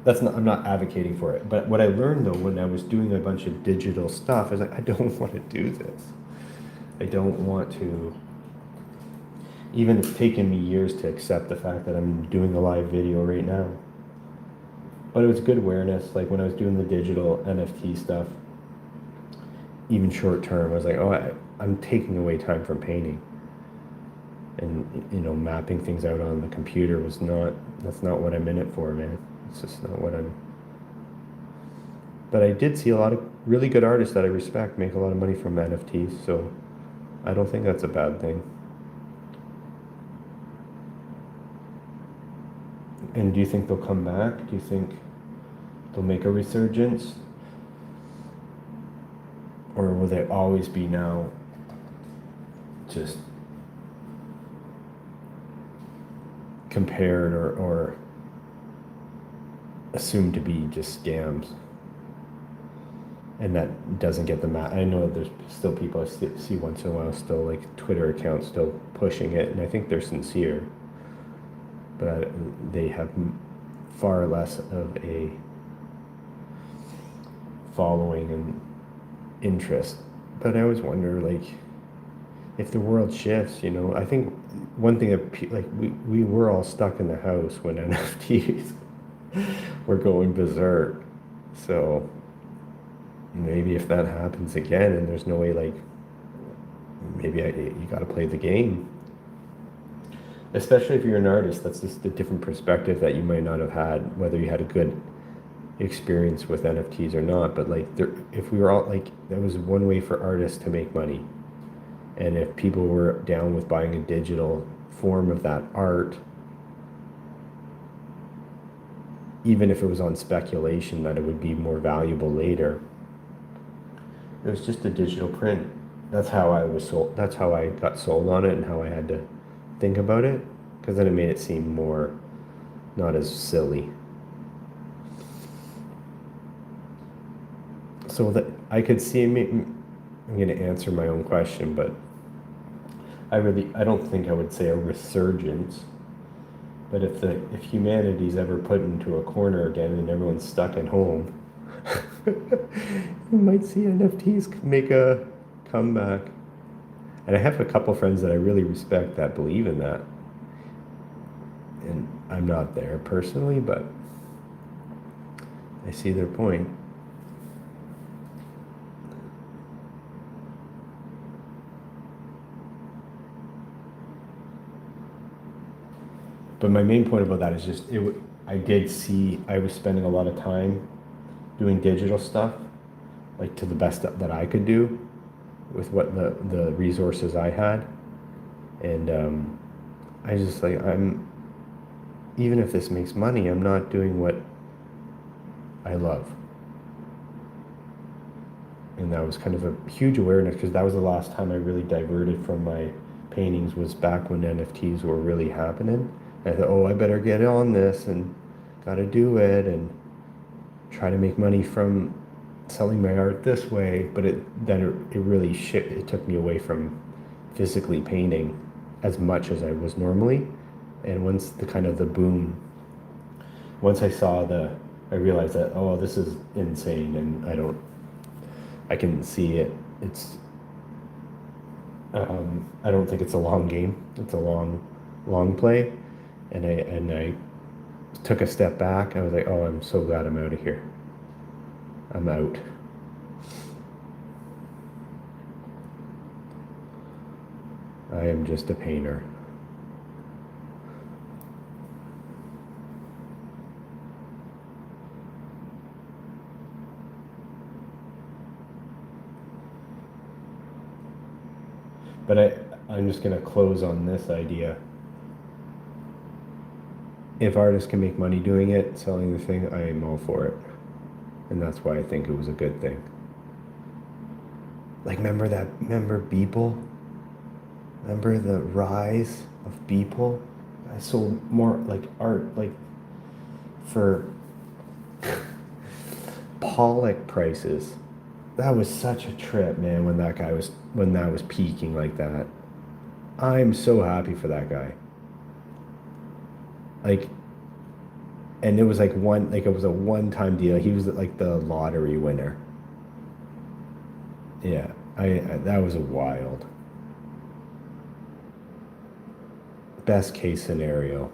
I'm not advocating for it. But what I learned though when I was doing a bunch of digital stuff, I was like, I don't want to do this. I don't want to, even it's taken me years to accept the fact that I'm doing a live video right now. But it was good awareness. Like when I was doing the digital NFT stuff, even short term, I was like, oh, I'm taking away time from painting. And, mapping things out on the computer that's not what I'm in it for, man. It's just not what I'm. But I did see a lot of really good artists that I respect make a lot of money from NFTs, so I don't think that's a bad thing. And do you think they'll come back? Do you think they'll make a resurgence? Or will they always be now just compared or assumed to be just scams? And that doesn't get them out. I know there's still people I see once in a while, still like Twitter accounts still pushing it, and I think they're sincere. But they have far less of a following and interest. But I always wonder, like, if the world shifts, I think one thing that, like, we were all stuck in the house when NFTs were going berserk. So maybe if that happens again and there's no way, like, maybe you got to play the game. Especially if you're an artist, that's just a different perspective that you might not have had, whether you had a good experience with NFTs or not. But like, if we were all like, that was one way for artists to make money. And if people were down with buying a digital form of that art, even if it was on speculation that it would be more valuable later, it was just a digital print. That's how I was sold. That's how I got sold on it and how I had to think about it, because then it made it seem more not as silly. So that I could see, I'm going to answer my own question, but I don't think I would say a resurgence. But if humanity's ever put into a corner again and everyone's stuck at home, you might see NFTs make a comeback. And I have a couple friends that I really respect that believe in that. And I'm not there personally, but I see their point. But my main point about that is just, I did see, I was spending a lot of time doing digital stuff, like to the best that I could do with what the resources I had. And I just like, even if this makes money, I'm not doing what I love. And that was kind of a huge awareness, because that was the last time I really diverted from my paintings, was back when NFTs were really happening. And I thought, oh, I better get on this and gotta do it and try to make money from selling my art this way. But it really it took me away from physically painting as much as I was normally. And once the boom, once I realized that, oh, this is insane, and I can see it. It's, I don't think it's a long game. It's a long play. And I took a step back. I was like, oh, I'm so glad I'm out of here. I'm out. I am just a painter. But I'm just going to close on this idea. If artists can make money doing it, selling the thing, I am all for it. And that's why I think it was a good thing. Like, remember Beeple? Remember the rise of Beeple? I sold more like art, like for Pollock prices. That was such a trip, man, when that was peaking like that. I'm so happy for that guy. Like, and it was like it was a one-time deal. He was like the lottery winner. Yeah, I that was a wild. Best case scenario.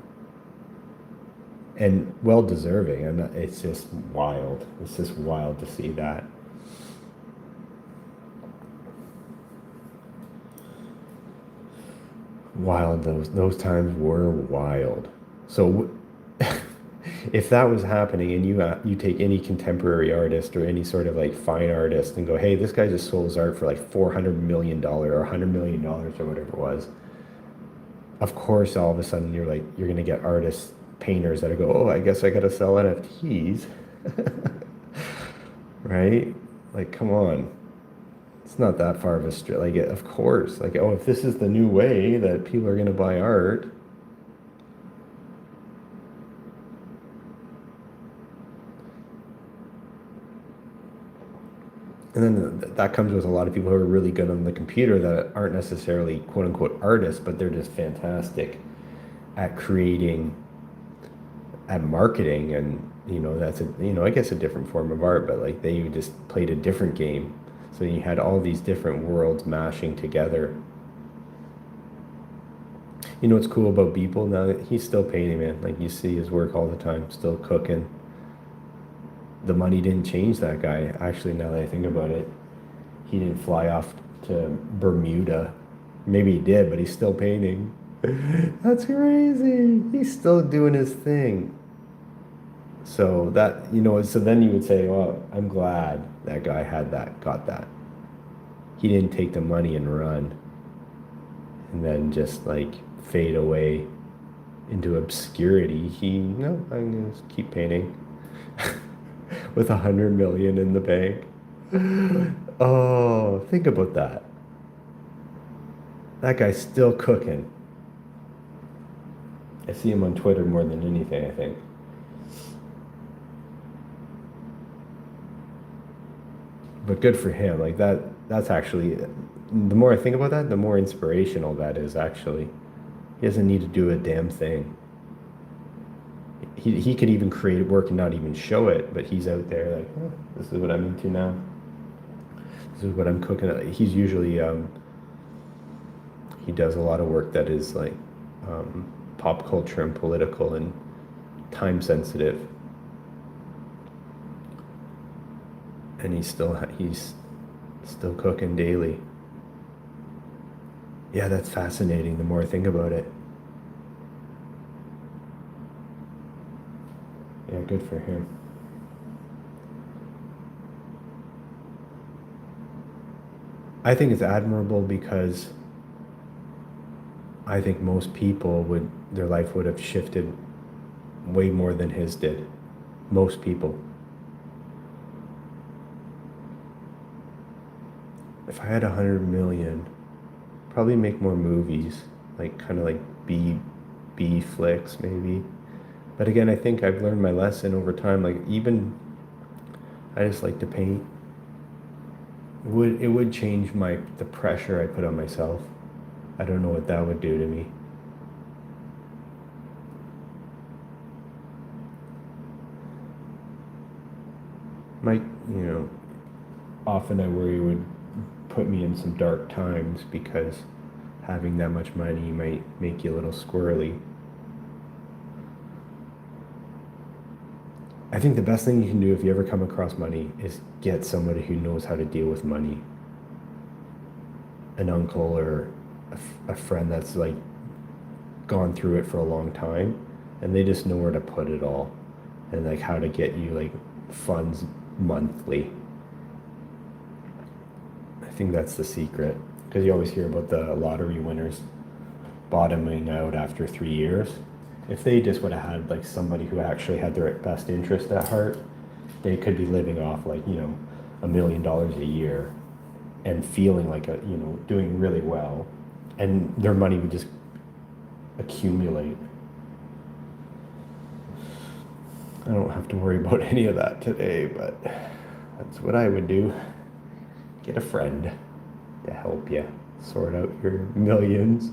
And well deserving. And it's just wild. It's just wild to see that. Wild, those times were wild. So if that was happening and you take any contemporary artist or any sort of like fine artist and go, hey, this guy just sold his art for like $400 million or $100 million or whatever it was, of course all of a sudden you're gonna get artists, painters that go, oh, I guess I gotta sell NFTs. Right? Like, come on. It's not that far of a stretch. Like, of course, like, oh, if this is the new way that people are going to buy art, and then that comes with a lot of people who are really good on the computer that aren't necessarily quote unquote artists, but they're just fantastic at creating, at marketing, and that's I guess a different form of art, but like they just played a different game. So you had all these different worlds mashing together. You know what's cool about Beeple now? That he's still painting, man. Like, you see his work all the time, still cooking. The money didn't change that guy. Actually, now that I think about it, he didn't fly off to Bermuda. Maybe he did, but he's still painting. That's crazy. He's still doing his thing. So so then you would say, well, I'm glad that guy got that. He didn't take the money and run and then just like fade away into obscurity. I'm gonna just keep painting with 100 million in the bank. Oh, think about that. That guy's still cooking. I see him on Twitter more than anything, I think. But good for him. Like that's actually, the more I think about that, the more inspirational that is actually. He doesn't need to do a damn thing. He could even create work and not even show it, but he's out there like, oh, this is what I'm into now. This is what I'm cooking. He's usually, he does a lot of work that is like pop culture and political and time sensitive. And he's still cooking daily. Yeah, that's fascinating the more I think about it. Yeah, good for him. I think it's admirable because I think most people their life would have shifted way more than his did. Most people. If I had 100 million, probably make more movies, like kind of like B flicks maybe. But again, I think I've learned my lesson over time. Like, even I just like to paint. It would change the pressure I put on myself. I don't know what that would do to me. Often I worry it would put me in some dark times because having that much money might make you a little squirrely. I think the best thing you can do if you ever come across money is get somebody who knows how to deal with money. An uncle or a friend that's like gone through it for a long time, and they just know where to put it all, and like how to get you like funds monthly. I think that's the secret, because you always hear about the lottery winners bottoming out after 3 years. If they just would have had like somebody who actually had their best interest at heart, they could be living off like, you know, $1 million a year and feeling like doing really well, and their money would just accumulate. I don't have to worry about any of that today, but that's what I would do. Get a friend to help you sort out your millions.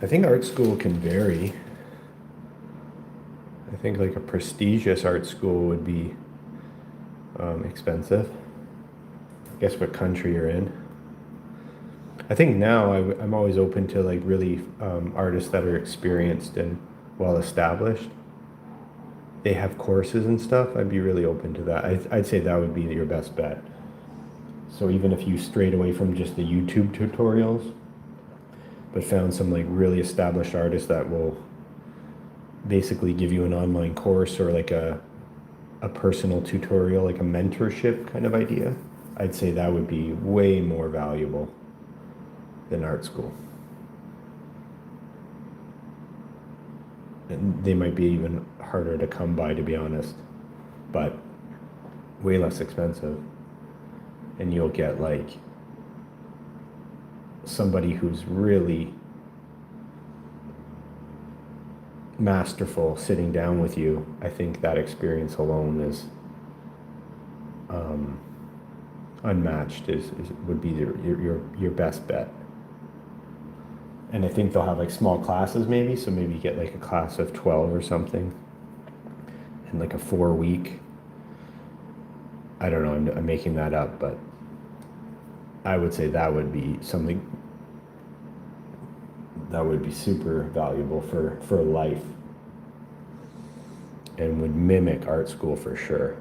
I think art school can vary. I think like a prestigious art school would be expensive. I guess what country you're in. I think now I'm always open to like really artists that are experienced and well established. They have courses and stuff. I'd be really open to that. I'd say that would be your best bet. So even if you strayed away from just the YouTube tutorials, but found some like really established artists that will basically give you an online course or like a personal tutorial, like a mentorship kind of idea, I'd say that would be way more valuable than art school. And they might be even harder to come by, to be honest, but way less expensive. And you'll get like somebody who's really masterful sitting down with you. I think that experience alone is unmatched. Would be your best bet. And I think they'll have like small classes maybe, so maybe you get like a class of 12 or something, and like a 4-week. I don't know. I'm making that up, but I would say that would be something that would be super valuable for life, and would mimic art school for sure.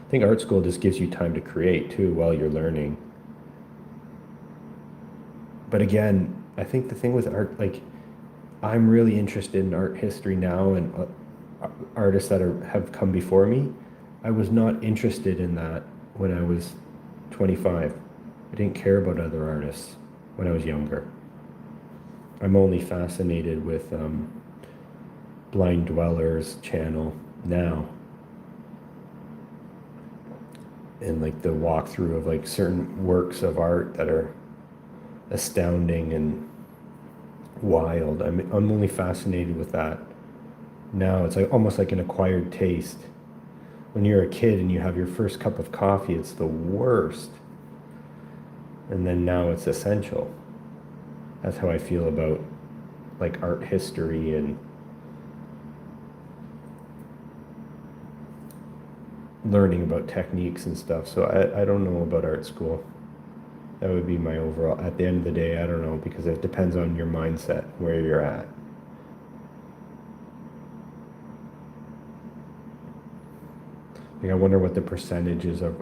I think art school just gives you time to create too while you're learning. But again, I think the thing with art, like, I'm really interested in art history now, and artists that have come before me. I was not interested in that when I was 25. I didn't care about other artists when I was younger. I'm only fascinated with Blind Dweller's channel now, and like the walkthrough of like certain works of art that are astounding and wild. I'm only fascinated with that Now it's like almost like an acquired taste. When you're a kid and you have your first cup of coffee, it's the worst. And then now it's essential. That's how I feel about like art history and learning about techniques and stuff. So I don't know about art school. That would be my overall, at the end of the day, I don't know, because it depends on your mindset, where you're at. Like, I wonder what the percentage is of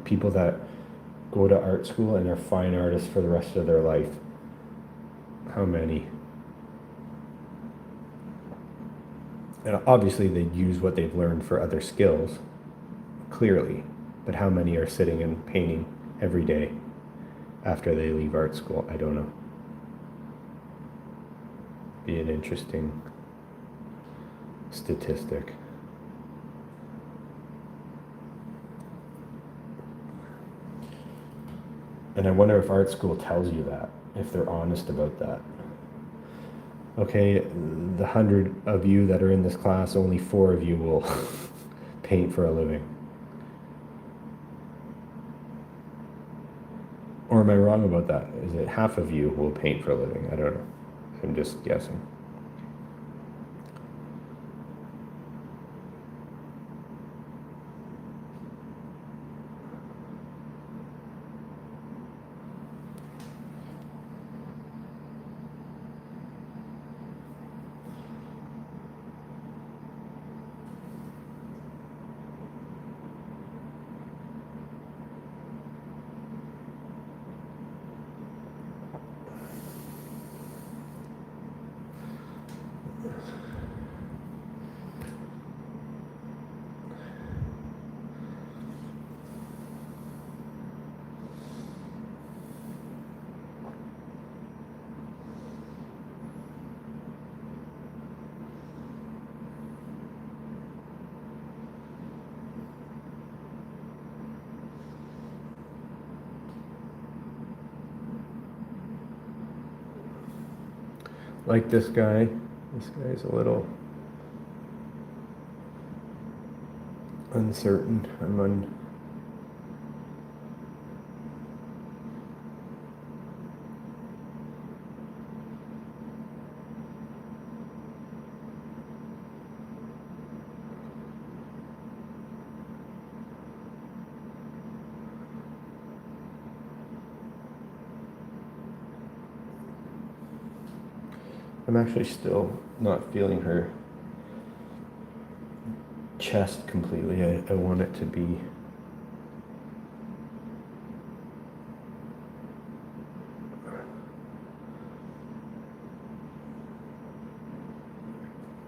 people that go to art school and are fine artists for the rest of their life. How many? And obviously they use what they've learned for other skills, clearly. But how many are sitting and painting every day after they leave art school? I don't know. Be an interesting statistic. And I wonder if art school tells you that, if they're honest about that. Okay, the 100 of you that are in this class, only 4 of you will paint for a living. Or am I wrong about that? Is it half of you will paint for a living? I don't know. I'm just guessing. Like this guy. This guy's a little uncertain. I'm actually still not feeling her chest completely. I want it to be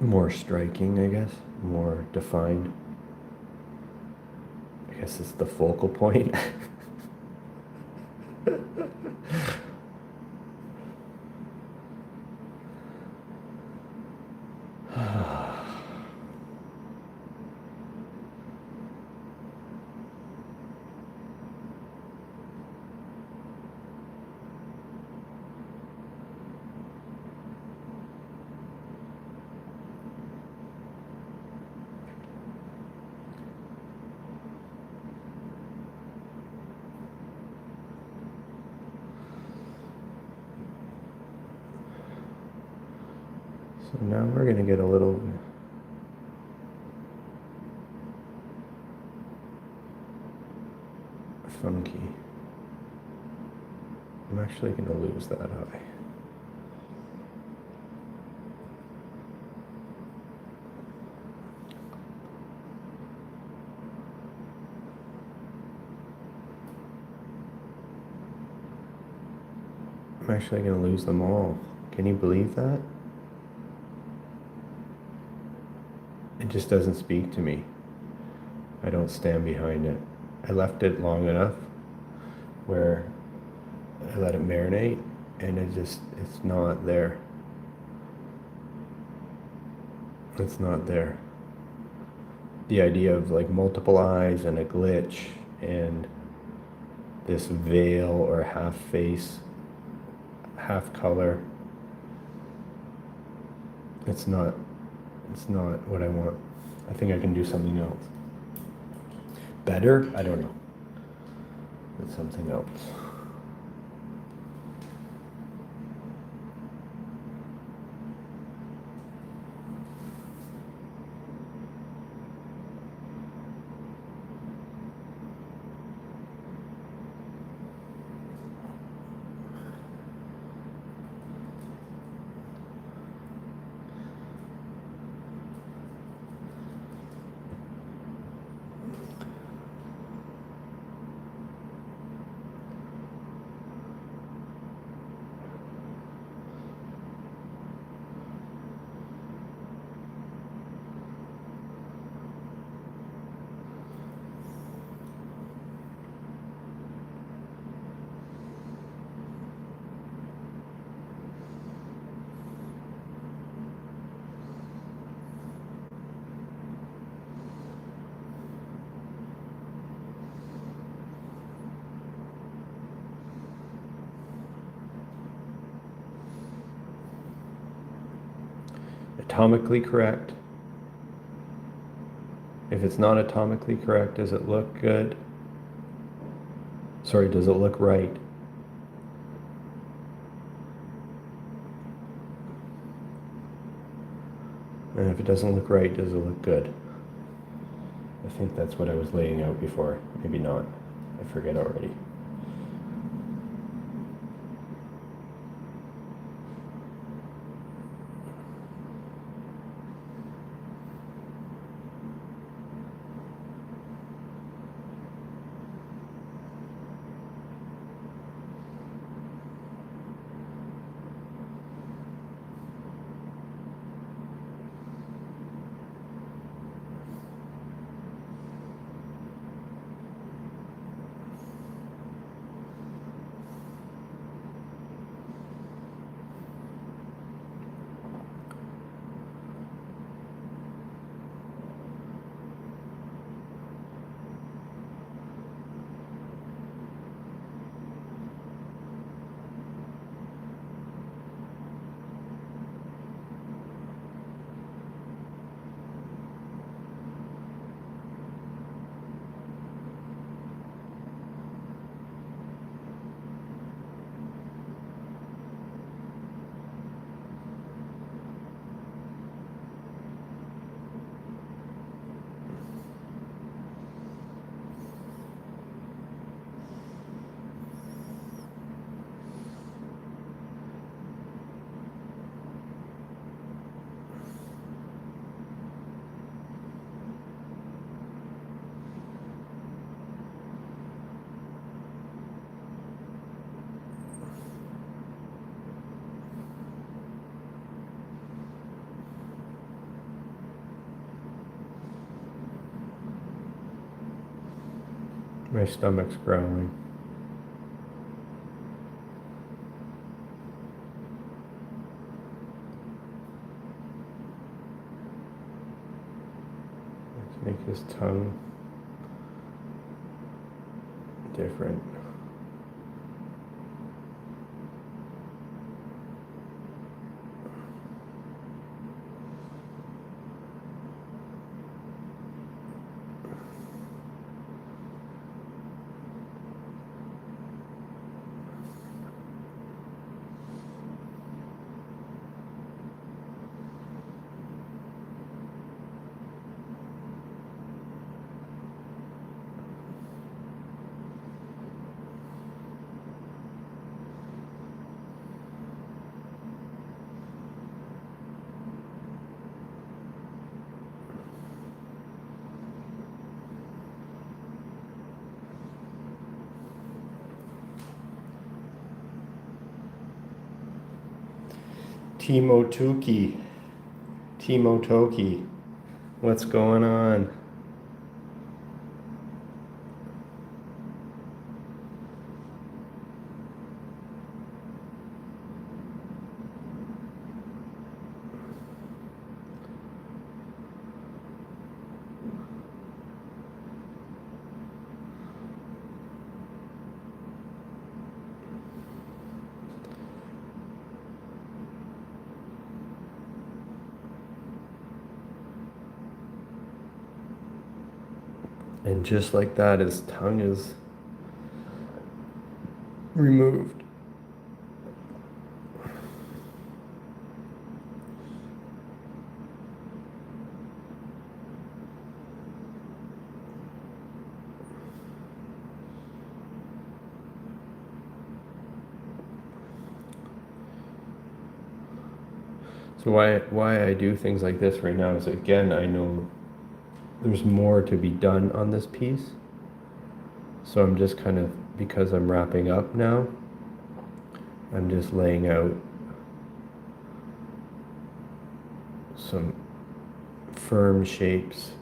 more striking, I guess, more defined. I guess it's the focal point. So now we're going to get a little funky. I'm actually going to lose that eye. I'm actually going to lose them all. Can you believe that? It just doesn't speak to me. I don't stand behind it. I left it long enough where I let it marinate and it's not there. It's not there. The idea of like multiple eyes and a glitch and this veil or half face, half color. It's not what I want. I think I can do something else. Better? I don't know. But something else. Atomically correct. If it's not atomically correct, does it look good? Sorry, does it look right? And if it doesn't look right, does it look good? I think that's what I was laying out before. Maybe not. I forget already. My stomach's growling. Let's make his tongue different. Timo Toki, what's going on? And just like that, his tongue is removed. So why I do things like this right now is, again, I know there's more to be done on this piece. So I'm just kind of, because I'm wrapping up now, I'm just laying out some firm shapes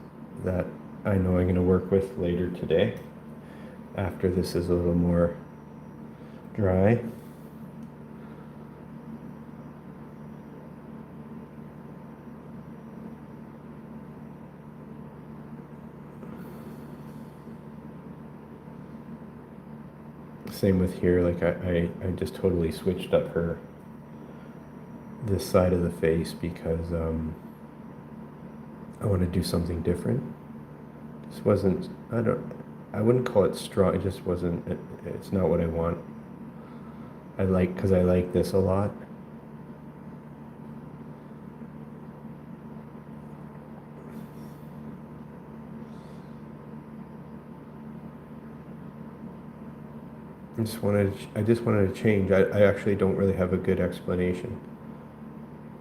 that I know I'm going to work with later today, after this is a little more dry. Same with here, like I just totally switched up this side of the face because I want to do something different. This wasn't, I wouldn't call it strong, it just wasn't, it's not what I want. Because I like this a lot. I just wanted to change. I actually don't really have a good explanation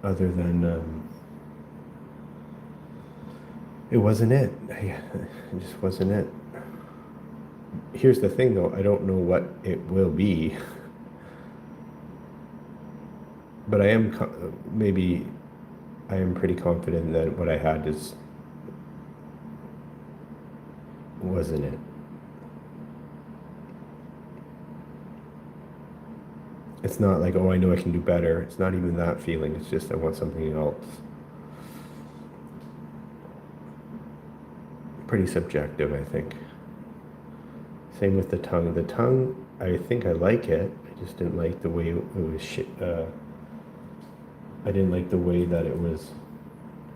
other than it wasn't it. It just wasn't it. Here's the thing though, I don't know what it will be. But I am pretty confident that what I had wasn't it. It's not like, oh, I know I can do better. It's not even that feeling. It's just I want something else. Pretty subjective, I think. Same with the tongue. The tongue, I think I like it. I just didn't like the way it was I didn't like the way that it was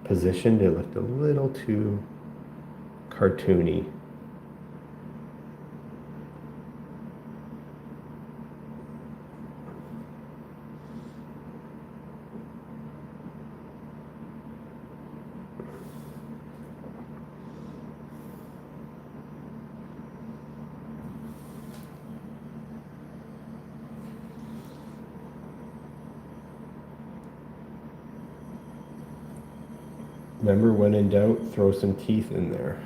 positioned. It looked a little too cartoony. Remember, when in doubt, throw some teeth in there.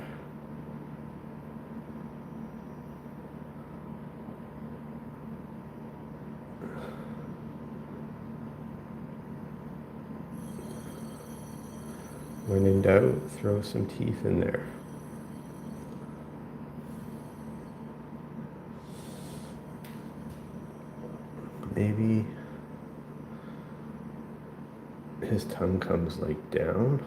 When in doubt, throw some teeth in there. Maybe his tongue comes like down.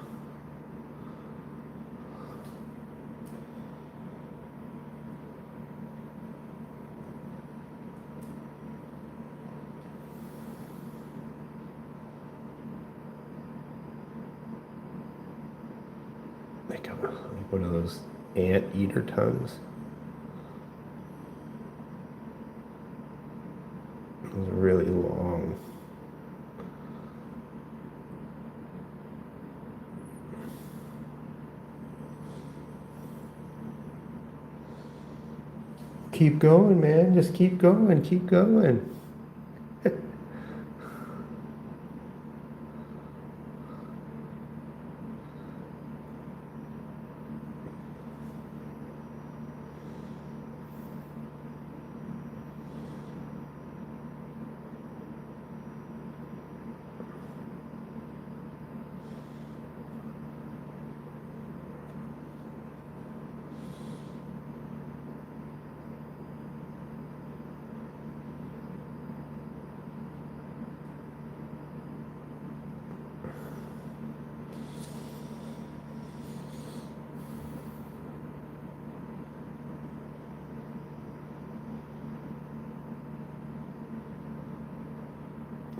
Like one of those ant-eater tongues. It was really long. Keep going, man. Just keep going. Keep going.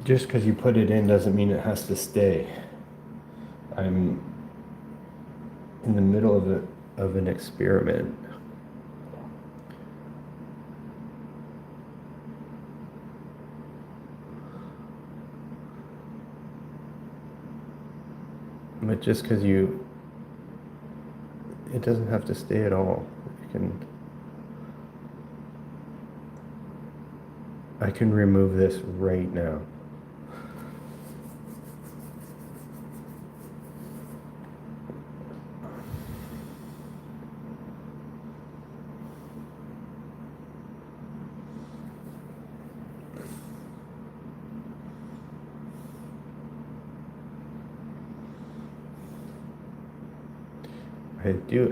Just because you put it in doesn't mean it has to stay. I'm in the middle of an experiment. But just because you, it doesn't have to stay at all. I can remove this right now.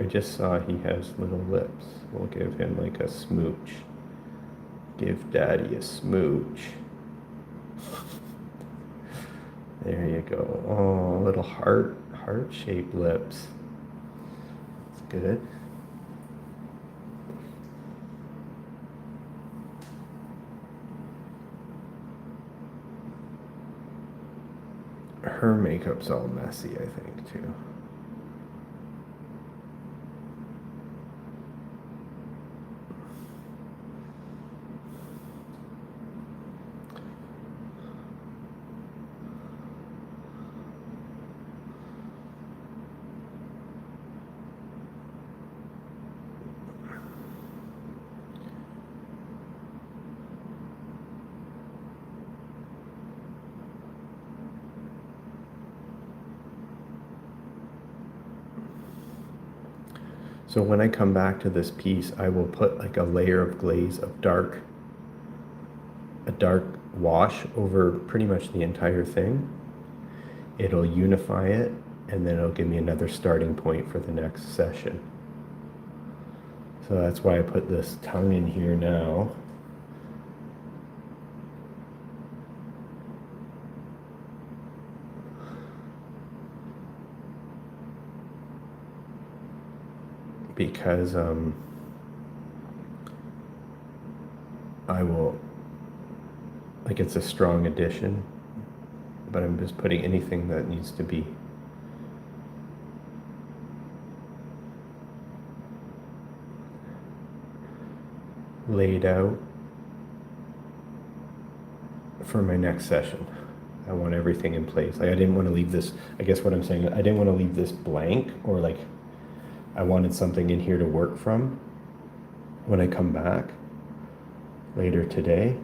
I just saw he has little lips. We'll give him like a smooch. Give daddy a smooch. There you go. Oh, little heart-shaped lips. That's good. Her makeup's all messy, I think, too. So when I come back to this piece, I will put like a layer of glaze of a dark wash over pretty much the entire thing. It'll unify it, and then it'll give me another starting point for the next session. So that's why I put this tongue in here now. Because I will, like, it's a strong addition, but I'm just putting anything that needs to be laid out for my next session. I want everything in place. Like, I didn't want to leave this, I guess what I'm saying, I didn't want to leave this blank, or like I wanted something in here to work from when I come back later today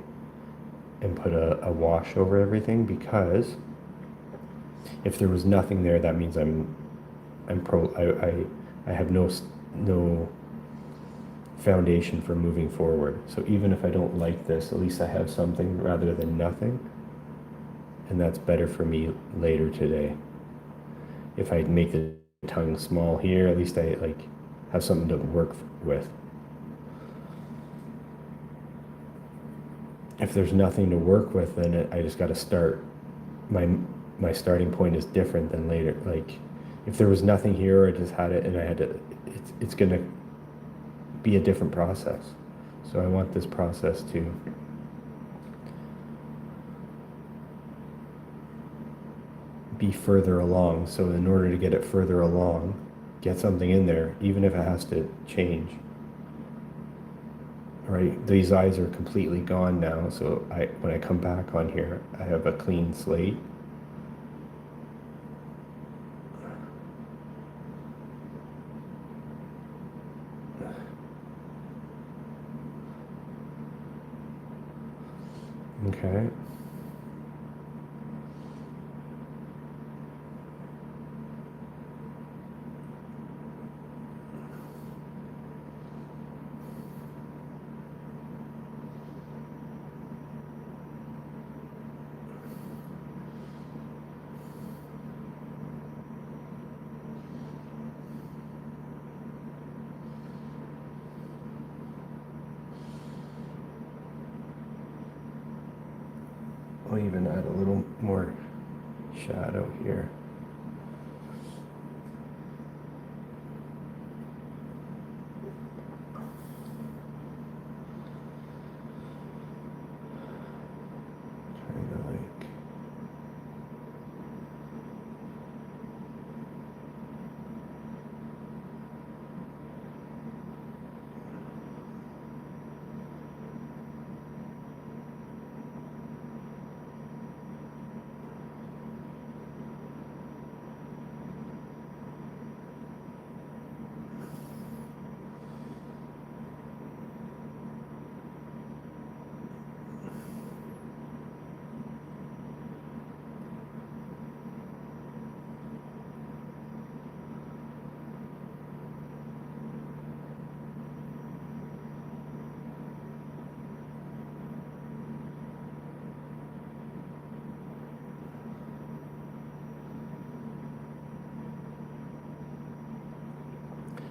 and put a wash over everything, because if there was nothing there, that means I have no foundation for moving forward. So even if I don't like this, at least I have something rather than nothing, and that's better for me later today. If I make the tongue small here, at least I like have something to work with. If there's nothing to work with, then I just got to start. My starting point is different than later. Like, if there was nothing here, I just had it, and I had to. It's gonna be a different process. So I want this process to be further along. So in order to get it further along, get something in there, even if it has to change. Right, these eyes are completely gone now, so when I come back on here, I have a clean slate. Okay. I'll even add a little more shadow here. Trying to like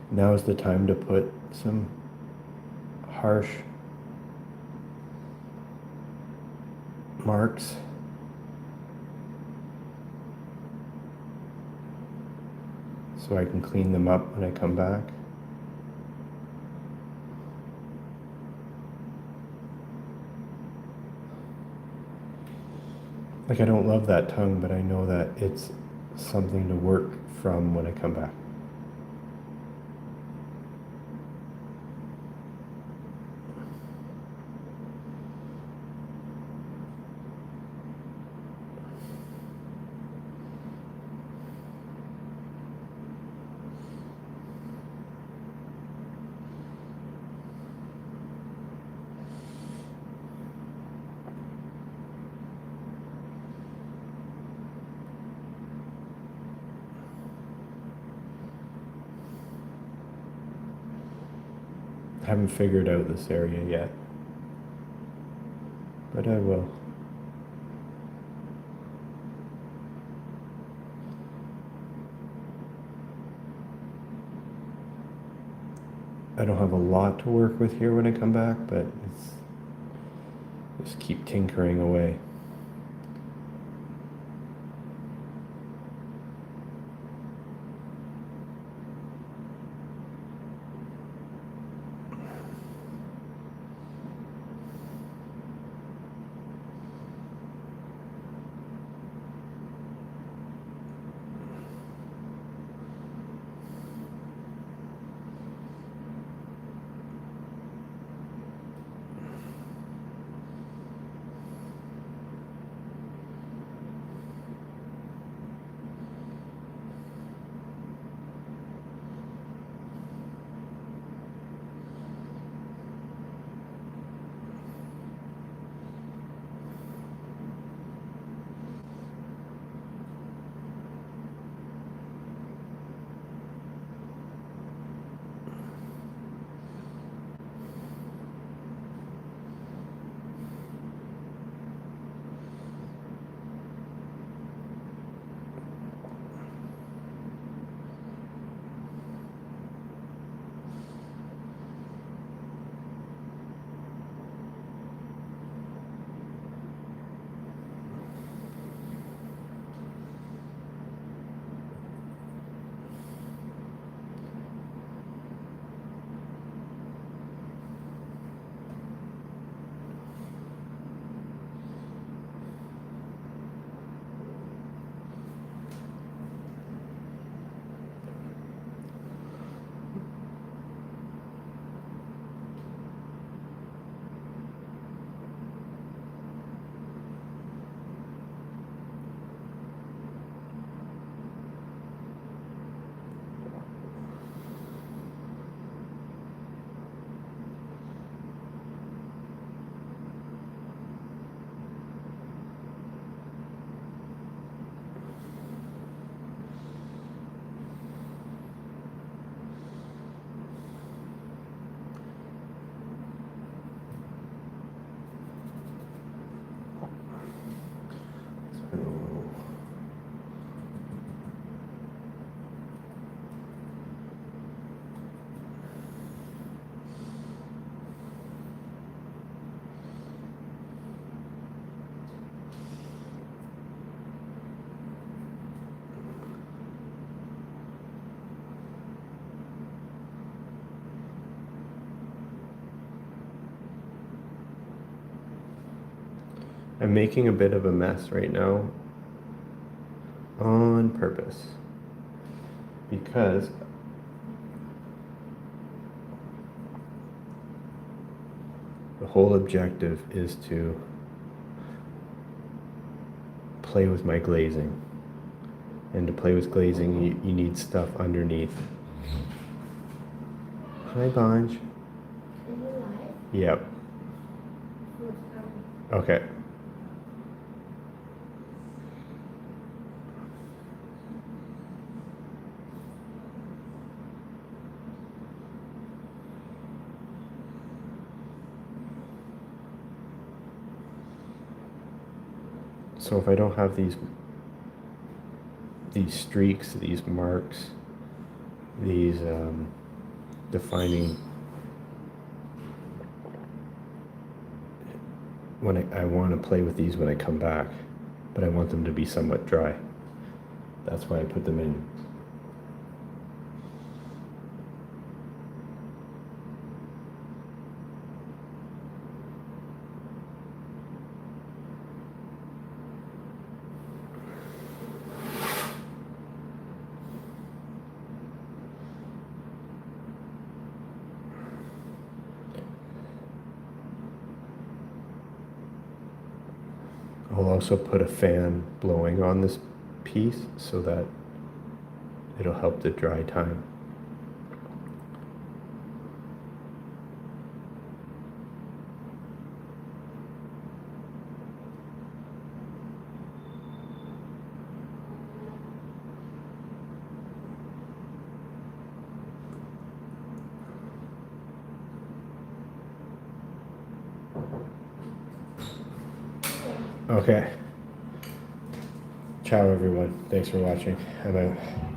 Now is the time to put some harsh marks. So I can clean them up when I come back. Like, I don't love that tongue, but I know that it's something to work from when I come back. I haven't figured out this area yet, but I will. I don't have a lot to work with here when I come back, but it's just keep tinkering away. I'm making a bit of a mess right now on purpose because the whole objective is to play with my glazing. And to play with glazing, you need stuff underneath. Hi, Bonge. Are you live? Yep. Okay. So if I don't have these streaks, these marks, these defining when I want to play with these when I come back, but I want them to be somewhat dry. That's why I put them in. I'll also put a fan blowing on this piece so that it'll help the dry time. Okay. Ciao, everyone. Thanks for watching. I'm out.